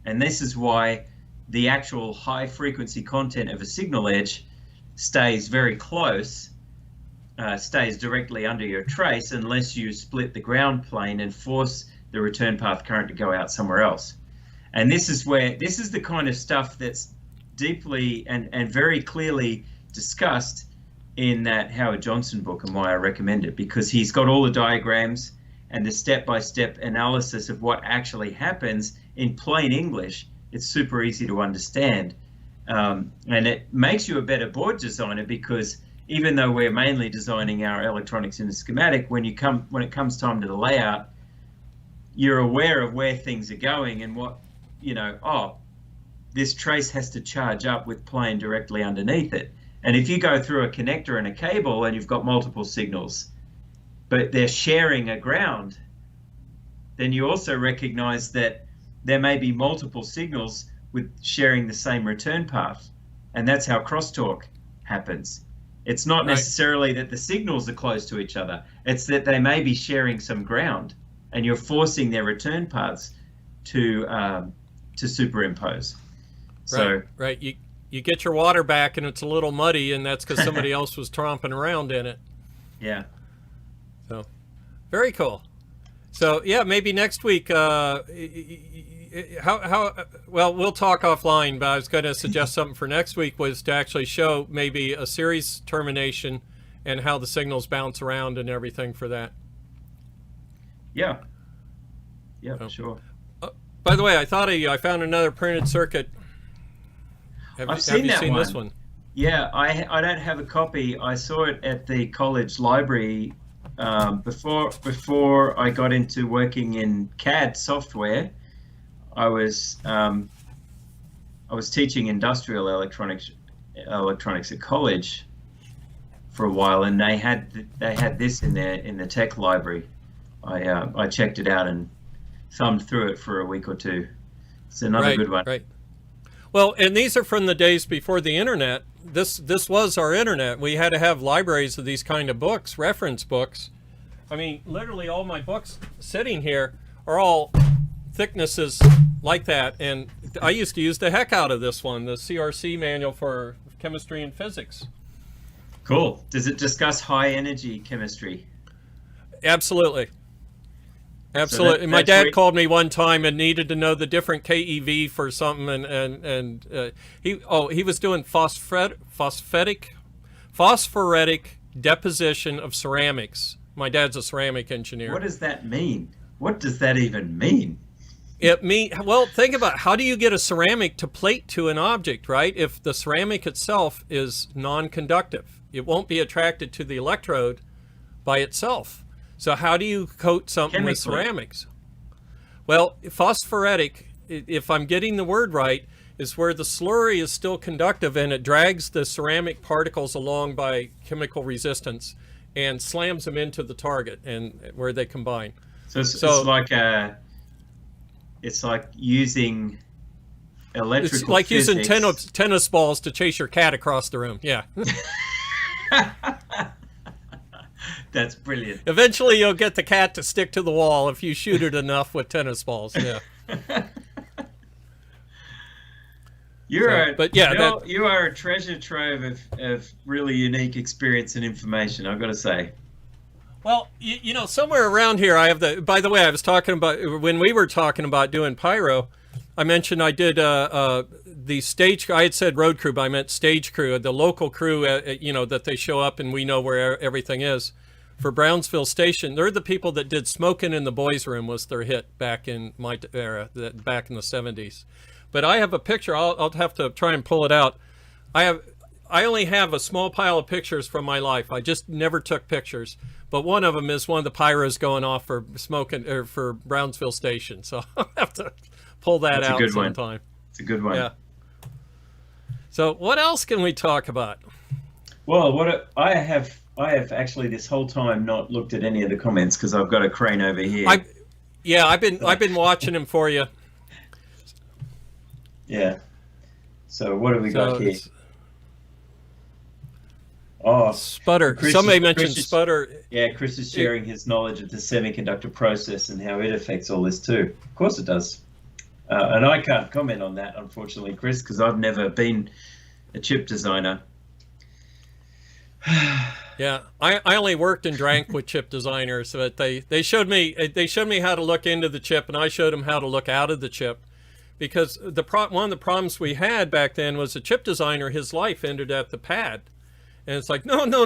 And this is why the actual high frequency content of a signal edge stays very close, stays directly under your trace, unless you split the ground plane and force the return path current to go out somewhere else. And this is the kind of stuff that's deeply and very clearly discussed in that Howard Johnson book, and why I recommend it, because he's got all the diagrams and the step-by-step analysis of what actually happens in plain English. It's super easy to understand, and it makes you a better board designer, because even though we're mainly designing our electronics in a schematic, when it comes time to the layout, you're aware of where things are going and what, this trace has to charge up with plane directly underneath it. And if you go through a connector and a cable and you've got multiple signals, but they're sharing a ground, then you also recognize that there may be multiple signals with sharing the same return path. And that's how crosstalk happens. It's not necessarily that the signals are close to each other. It's that they may be sharing some ground, and you're forcing their return paths to superimpose. Right. You get your water back and it's a little muddy, and that's because somebody else was tromping around in it. Yeah. So, very cool. So yeah, maybe next week. Well, we'll talk offline, but I was going to suggest something for next week was to actually show maybe a series termination and how the signals bounce around and everything for that. Yeah. Yeah, sure. By the way, I thought I found another printed circuit. Have you seen this one? Yeah, I don't have a copy. I saw it at the college library before I got into working in CAD software, I was teaching industrial electronics at college for a while, and they had this in the tech library. I checked it out and thumbed through it for a week or two. It's another good one. Right. Well, and these are from the days before the internet. This was our internet. We had to have libraries of these kind of books, reference books. I mean, literally all my books sitting here are all thicknesses like that. And I used to use the heck out of this one, the CRC manual for chemistry and physics. Cool. Does it discuss high energy chemistry? Absolutely. Absolutely. My dad called me one time and needed to know the different KeV for something, and he was doing phosphoretic deposition of ceramics. My dad's a ceramic engineer. What does that mean? What does that even mean? Well, think about how do you get a ceramic to plate to an object, right? If the ceramic itself is non-conductive, it won't be attracted to the electrode by itself. So how do you coat something with ceramics? Well, phosphoretic, if I'm getting the word right, is where the slurry is still conductive and it drags the ceramic particles along by chemical resistance and slams them into the target and where they combine. So it's like using electrical It's like physics. using tennis balls to chase your cat across the room. Yeah. That's brilliant. Eventually, you'll get the cat to stick to the wall if you shoot it enough with tennis balls. Yeah. You are a treasure trove of really unique experience and information, I've got to say. Well, you know, somewhere around here, I have by the way, I was talking about, when we were talking about doing pyro, I mentioned I did the stage, I had said road crew, but I meant stage crew, the local crew, you know, that they show up and we know where everything is. For Brownsville Station, they're the people that did Smoking in the Boys' Room was their hit back in my era, back in the 70s. But I have a picture, I'll have to try and pull it out. I only have a small pile of pictures from my life. I just never took pictures. But one of them is one of the pyros going off for Smoking, or for Brownsville Station. So I'll have to pull that out sometime. It's a good one. Yeah. So what else can we talk about? Well, I have actually this whole time not looked at any of the comments because I've got a crane over here. I've been watching them for you. Yeah. So what have we got here? Oh, sputter. Somebody mentioned sputter. Yeah, Chris is sharing his knowledge of the semiconductor process and how it affects all this too. Of course it does. And I can't comment on that, unfortunately, Chris, because I've never been a chip designer. Yeah, I only worked and drank with chip designers, but they showed me how to look into the chip, and I showed them how to look out of the chip, because one of the problems we had back then was a chip designer, his life ended at the pad, and it's like no. Let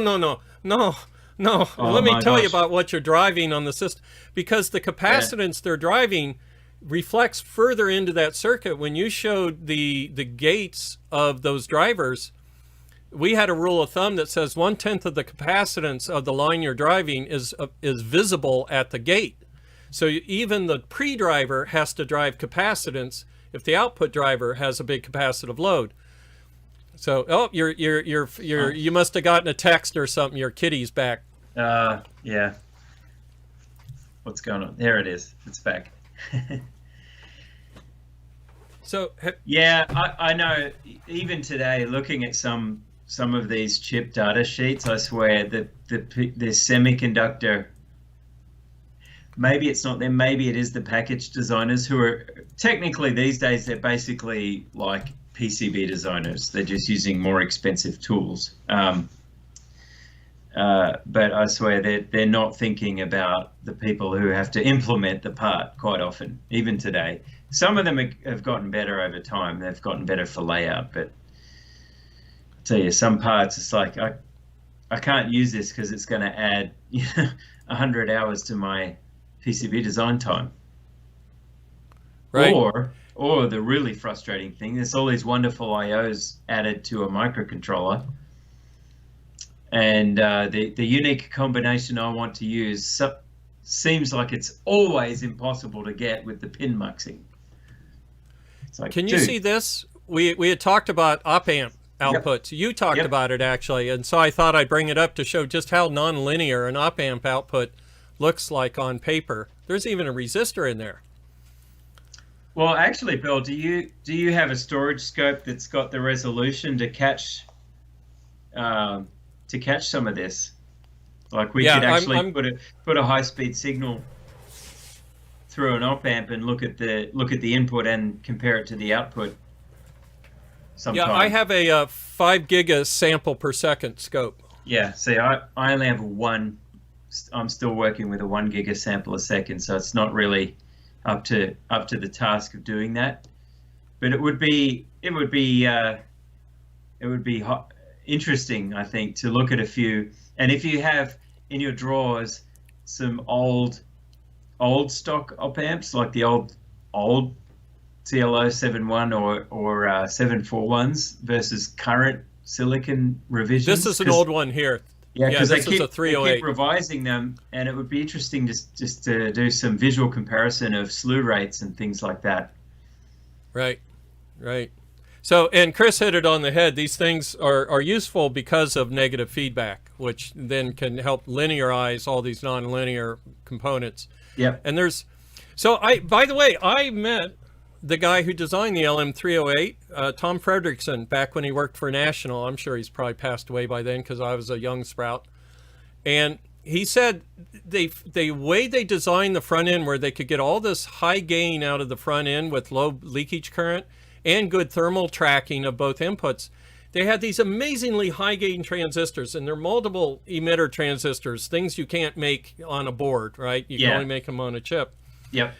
me tell you about what you're driving on the system, because the capacitance they're driving reflects further into that circuit. When you showed the gates of those drivers, we had a rule of thumb that says 1/10 of the capacitance of the line you're driving is visible at the gate. So even the pre-driver has to drive capacitance if the output driver has a big capacitive load. So you must have gotten a text or something. Your kitty's back. Yeah. What's going on? There it is. It's back. So yeah, I know. Even today, looking at some of these chip data sheets, I swear that the semiconductor, maybe it's not them, maybe it is the package designers who are technically these days, they're basically like PCB designers. They're just using more expensive tools. But I swear they're not thinking about the people who have to implement the part quite often, even today. Some of them have gotten better over time. They've gotten better for layout, but I tell you, some parts, it's like, I can't use this because it's going to add 100 hours to my PCB design time. Right. Or the really frustrating thing, there's all these wonderful IOs added to a microcontroller, and the unique combination I want to use seems like it's always impossible to get with the pin muxing. It's like, can you see this? We had talked about op-amp outputs. Yep. You talked about it actually, and so I thought I'd bring it up to show just how non-linear an op-amp output looks like on paper. There's even a resistor in there. Well, actually, Bill, do you have a storage scope that's got the resolution to catch some of this? Like we could actually put a high-speed signal through an op-amp and look at the input and compare it to the output. Sometime. Yeah, I have a 5 giga sample per second scope. Yeah, see, I only have I'm still working with a 1 giga sample a second, so it's not really up to the task of doing that. But it would be interesting, I think, to look at a few. And if you have in your drawers some old stock op-amps, like the old CLO 71 or 741s versus current silicon revisions. This is an old one here. Yeah, because this is a 308. They keep revising them, and it would be interesting just to do some visual comparison of slew rates and things like that. Right. So, and Chris hit it on the head. These things are useful because of negative feedback, which then can help linearize all these nonlinear components. Yep. And by the way, I met the guy who designed the LM308, Tom Fredrickson, back when he worked for National. I'm sure he's probably passed away by then because I was a young sprout. And he said the way they designed the front end, where they could get all this high gain out of the front end with low leakage current and good thermal tracking of both inputs, they had these amazingly high gain transistors, and they're multiple emitter transistors, things you can't make on a board, right? You can only make them on a chip. Yep.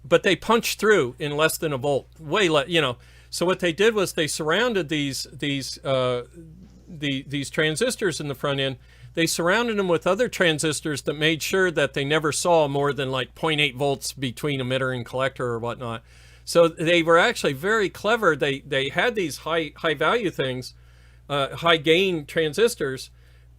But they punched through in less than a volt, way less, So what they did was they surrounded these transistors in the front end. They surrounded them with other transistors that made sure that they never saw more than like 0.8 volts between emitter and collector or whatnot. So they were actually very clever. They had these high value things, high gain transistors,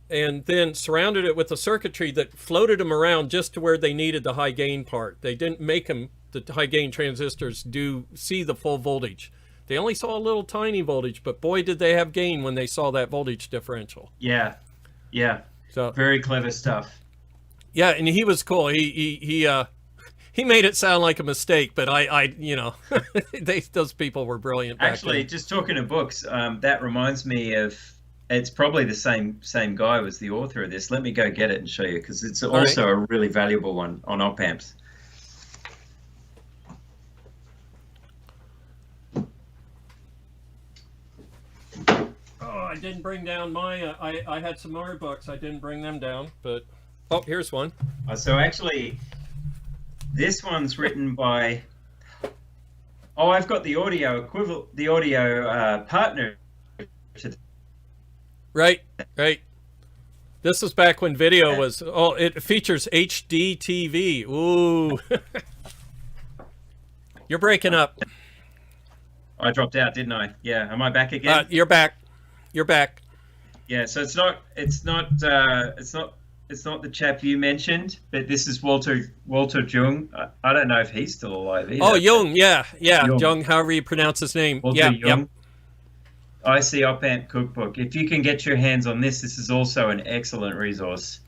and then surrounded it with a circuitry that floated them around just to where they needed the high gain part. They didn't make them, the high gain transistors, see the full voltage. They only saw a little tiny voltage, but boy, did they have gain when they saw that voltage differential. Yeah. So very clever stuff. Yeah, and he was cool. He made it sound like a mistake, but those people were brilliant. Actually, just talking of books, that reminds me of. It's probably the same guy was the author of this. Let me go get it and show you, because it's also a really valuable one on op-amps. Oh, I didn't bring down my. I had some more books. I didn't bring them down, but here's one. So actually, this one's written by. Oh, I've got the audio partner. Right. This was back when video was. Oh, it features HD TV. Ooh. You're breaking up. I dropped out, didn't I? Yeah. Am I back again? You're back. Yeah. So it's not the chap you mentioned, but this is Walter Jung. I don't know if he's still alive either. Oh, Jung. Yeah. Jung, however you pronounce his name. Walter Jung. IC Op-Amp Cookbook. If you can get your hands on this is also an excellent resource.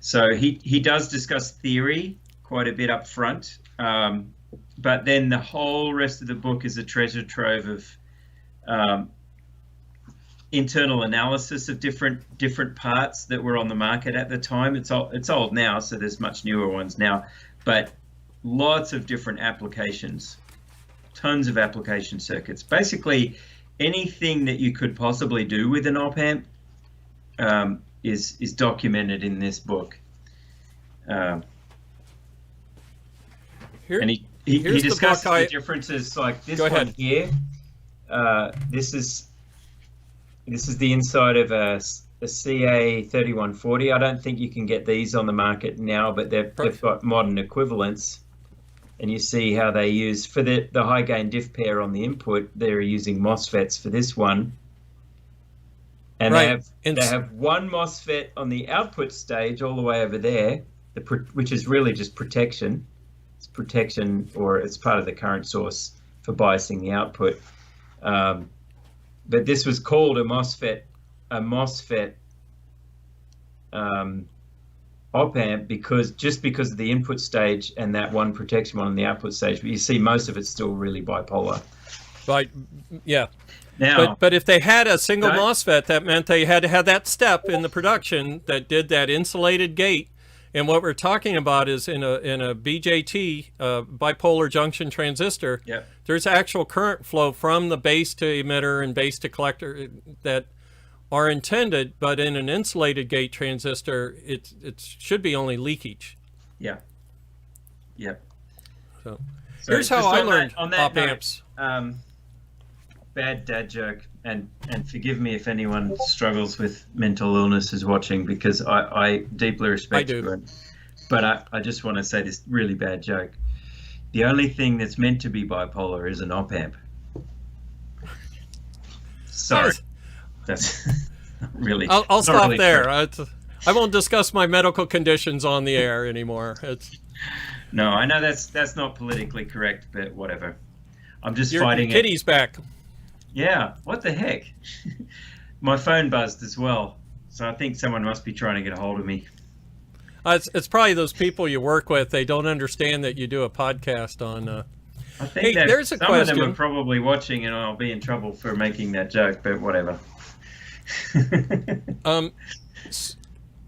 So he does discuss theory quite a bit up front, but then the whole rest of the book is a treasure trove of internal analysis of different parts that were on the market at the time. It's old now, so there's much newer ones now, but lots of different applications, tons of application circuits. Basically, anything that you could possibly do with an op-amp is documented in this book. And he discussed the differences, like this one here. This is the inside of a CA 3140. I don't think you can get these on the market now, but they've got modern equivalents. And you see how they use, for the high gain diff pair on the input, they're using MOSFETs for this one. And Right. they have one MOSFET on the output stage all the way over there, which is really just protection. It's protection, or it's part of the current source for biasing the output. But this was called a MOSFET op-amp because of the input stage and that one protection one on the output stage. But you see most of it's still really bipolar. Right. Yeah. Now, but if they had a single MOSFET, that meant they had to have that step in the production that did that insulated gate. And what we're talking about is in a BJT, bipolar junction transistor, yep. There's actual current flow from the base to emitter and base to collector that are intended, but in an insulated gate transistor, it should be only leakage. Yeah. Yep. So here's how I learned op-amps. Bad dad joke, and forgive me if anyone struggles with mental illness is watching, because I deeply respect you. But I just want to say this really bad joke. The only thing that's meant to be bipolar is an op-amp. Sorry. That's really... I'll stop really there. I won't discuss my medical conditions on the air anymore. No, I know that's not politically correct, but whatever. I'm just Your fighting kitty's back. Yeah, what the heck? My phone buzzed as well, so I think someone must be trying to get a hold of me. It's probably those people you work with. They don't understand that you do a podcast on... I think that there's a some question. of them are probably watching, and I'll be in trouble for making that joke, but whatever.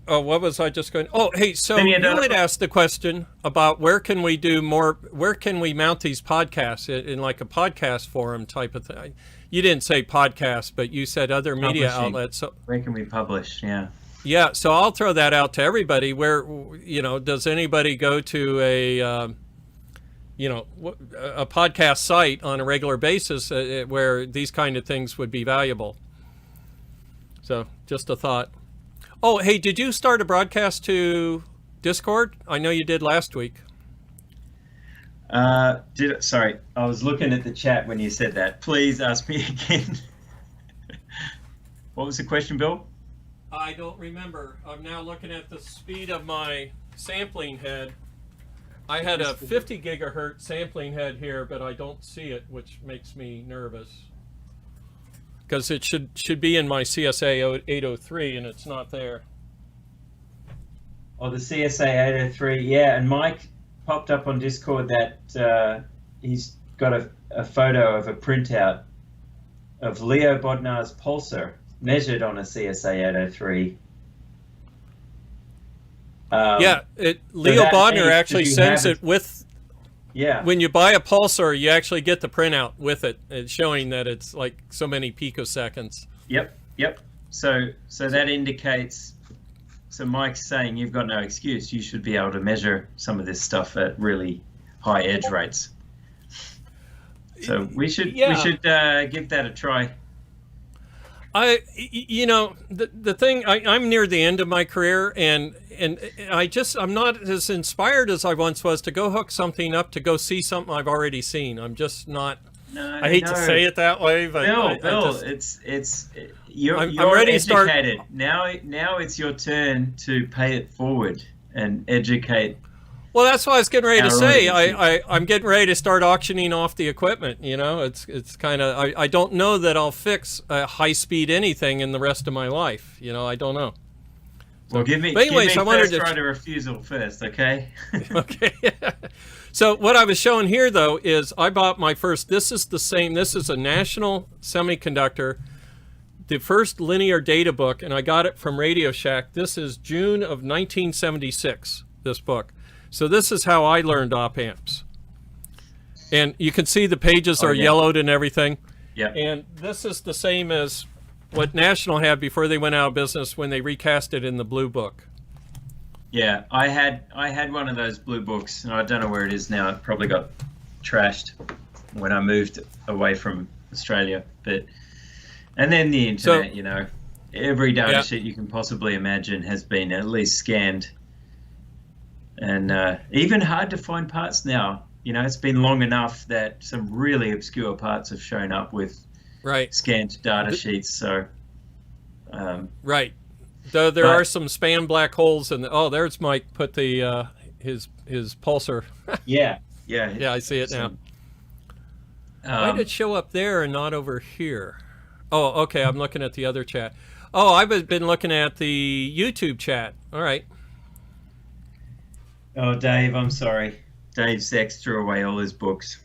What was I just going? Oh, hey, so you had asked the question about where can we mount these podcasts in like a podcast forum type of thing. You didn't say podcast, but you said other media outlets. So where can we publish? Yeah. Yeah, so I'll throw that out to everybody. Where, does anybody go to a podcast site on a regular basis where these kind of things would be valuable? So just a thought. Oh, hey, did you start a broadcast to Discord? I know you did last week. Sorry, I was looking at the chat when you said that. Please ask me again. What was the question, Bill? I don't remember. I'm now looking at the speed of my sampling head. I had a 50 gigahertz sampling head here, but I don't see it, which makes me nervous. Because it should be in my CSA 803, and it's not there. Oh, the CSA 803, yeah. And Mike popped up on Discord that he's got a photo of a printout of Leo Bodnar's pulsar measured on a CSA 803. Leo Bodnar actually sends it with... Yeah. When you buy a pulsar, you actually get the printout with it. It's showing that it's like so many picoseconds. Yep. So that indicates... So Mike's saying you've got no excuse. You should be able to measure some of this stuff at really high edge rates. So we should give that a try. The thing, I'm near the end of my career, and I'm not as inspired as I once was to go hook something up to go see something I've already seen. I'm just not. No, I hate to say it that way, but Bill, you're ready to start. Now it's your turn to pay it forward and educate. Well, that's what I was getting ready to say. I'm getting ready to start auctioning off the equipment. It's kind of, I don't know that I'll fix a high-speed anything in the rest of my life. I don't know. So, well, give me first right of refusal first, okay? Okay. So what I was showing here, though, is I bought my first, this is a National Semiconductor, the first linear data book, and I got it from Radio Shack. This is June of 1976, this book. So this is how I learned op-amps. And you can see the pages are yellowed and everything. Yeah. And this is the same as what National had before they went out of business when they recast it in the blue book. Yeah, I had one of those blue books, and I don't know where it is now. It probably got trashed when I moved away from Australia. And then the internet, every data sheet you can possibly imagine has been at least scanned. And even hard to find parts now. It's been long enough that some really obscure parts have shown up with scanned data sheets. So Right. Though there are some span black holes, and there's Mike put the his pulsar. Yeah. Yeah, I see it now. Why did it show up there and not over here? Oh, okay. I'm looking at the other chat. Oh, I've been looking at the YouTube chat. All right. Oh, Dave, I'm sorry. Dave Sex threw away all his books.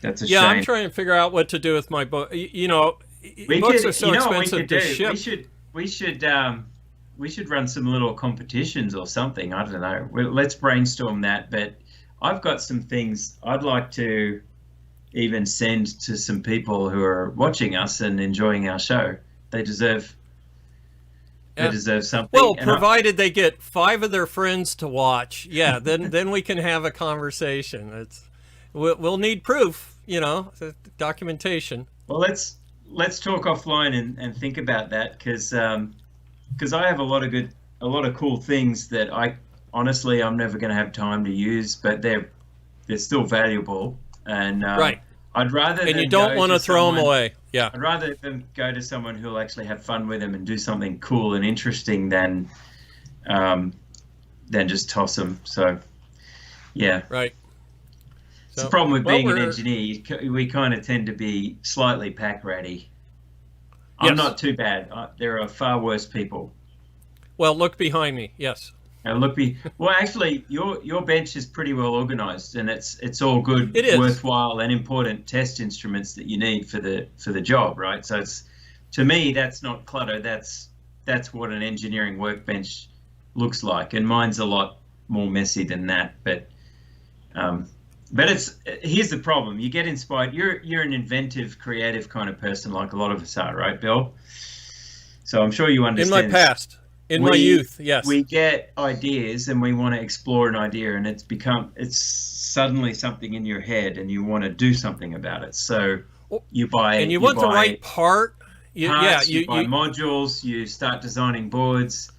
That's a shame. Yeah, I'm trying to figure out what to do with my book. Books are so expensive to ship. We should run some little competitions or something. I don't know. Let's brainstorm that. But I've got some things I'd like to even send to some people who are watching us and enjoying our show. They deserve something. Well, provided they get 5 of their friends to watch, then we can have a conversation. We'll need proof, documentation. Well, let's talk offline and think about that, because I have a lot of cool things that I'm never going to have time to use, but they're still valuable, and right. I'd rather and you don't want to throw them away. Yeah, I'd rather them go to someone who'll actually have fun with them and do something cool and interesting than just toss them. So, yeah, right. It's the problem with being an engineer. We kind of tend to be slightly pack ratty. I'm not too bad. There are far worse people. Well, look behind me. Yes. Well, actually, your bench is pretty well organized, and it's all good, worthwhile, and important test instruments that you need for the job, right? So to me, that's not clutter. That's what an engineering workbench looks like, and mine's a lot more messy than that. But here's the problem: you get inspired. You're an inventive, creative kind of person, like a lot of us are, right, Bill? So I'm sure you understand. In my past. In my youth, yes. We get ideas and we want to explore an idea, and it's suddenly something in your head and you want to do something about it. So you buy... And you want the right part. You buy modules, you start designing boards.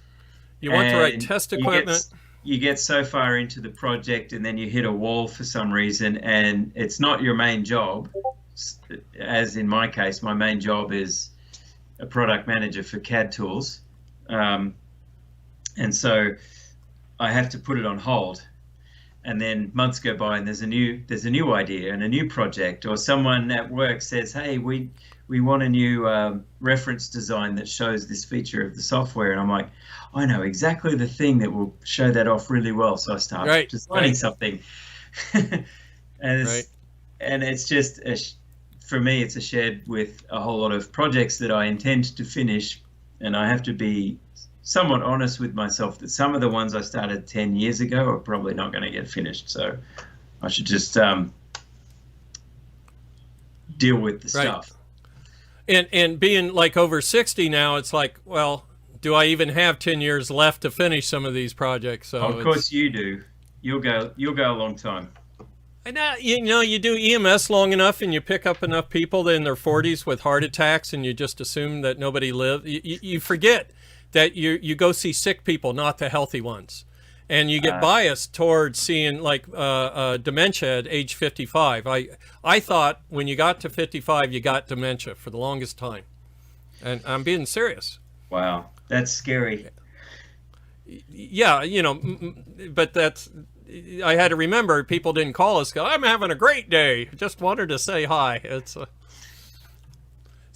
You want the right test equipment. You get so far into the project and then you hit a wall for some reason, and it's not your main job. As in my case, my main job is a product manager for CAD tools. And so I have to put it on hold, and then months go by and there's a new idea and a new project, or someone at work says, hey, we want a new reference design that shows this feature of the software, and I'm like, I know exactly the thing that will show that off really well. So I start designing something. And it's just for me, it's a shed with a whole lot of projects that I intend to finish, and I have to be somewhat honest with myself that some of the ones I started 10 years ago are probably not going to get finished. So I should just deal with the stuff. And being like over 60 now, it's like, well, do I even have 10 years left to finish some of these projects? So of course you do. You'll go a long time. And you do EMS long enough and you pick up enough people in their 40s with heart attacks, and you just assume that nobody lived. You forget that you go see sick people, not the healthy ones. And you get biased towards seeing like dementia at age 55. I thought when you got to 55, you got dementia for the longest time. And I'm being serious. Wow, that's scary. Yeah, but I had to remember people didn't call us, go, I'm having a great day. Just wanted to say hi.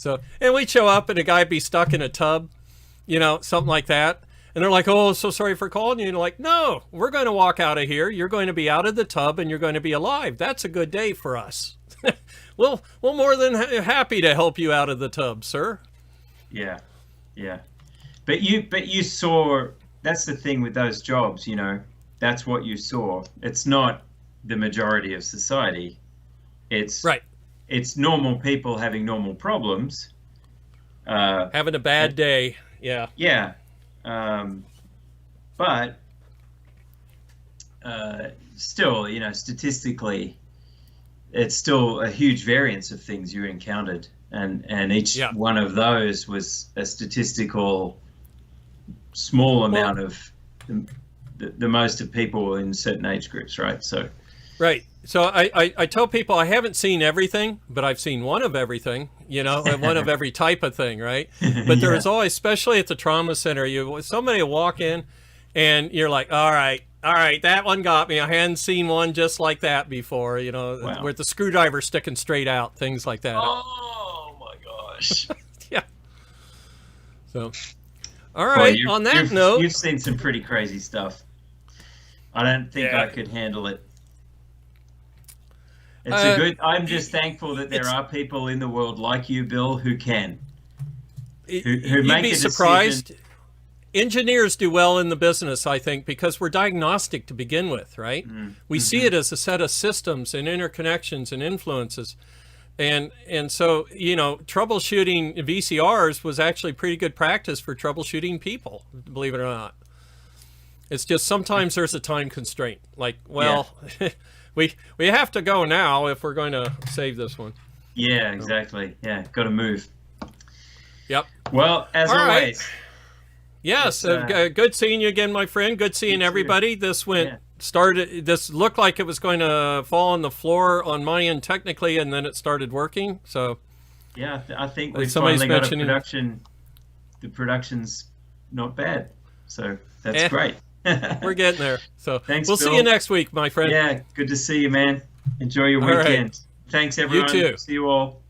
And we'd show up and a guy'd be stuck in a tub, something like that. And they're like, oh, so sorry for calling you. And you're like, no, we're going to walk out of here. You're going to be out of the tub and you're going to be alive. That's a good day for us. We'll more than happy to help you out of the tub, sir. Yeah. But you saw, that's the thing with those jobs, that's what you saw. It's not the majority of society. It's normal people having normal problems. Having a bad day. Yeah. Yeah. But still, statistically, it's still a huge variance of things you encountered. And each one of those was a statistical small amount of the most of people in certain age groups, right? So So I tell people I haven't seen everything, but I've seen one of everything, you know, one of every type of thing, right? But there is always, especially at the trauma center, somebody will walk in and you're like, all right, that one got me. I hadn't seen one just like that before, you know, with the screwdriver sticking straight out, things like that. Oh my gosh. Yeah. So, all right, on that note. You've seen some pretty crazy stuff. I don't think I could handle it. I'm just thankful that there are people in the world like you, Bill, who can. Who make a surprised. Engineers do well in the business, I think, because we're diagnostic to begin with, right? We see it as a set of systems and interconnections and influences. And so, you know, troubleshooting VCRs was actually pretty good practice for troubleshooting people, believe it or not. It's just sometimes there's a time constraint. Like, well, we have to go now if we're going to save this one. Yeah, exactly. Yeah, got to move. Yep. Well, as always. Yes, good seeing you again, my friend. Good seeing everybody. This This looked like it was going to fall on the floor on my end technically, and then it started working. So yeah, I think we finally got a production. The production's not bad, so that's great. We're getting there. So thanks, we'll Bill. see you next week, my friend. Yeah, good to see you, man. Enjoy your weekend. Thanks, everyone. You too. See you all.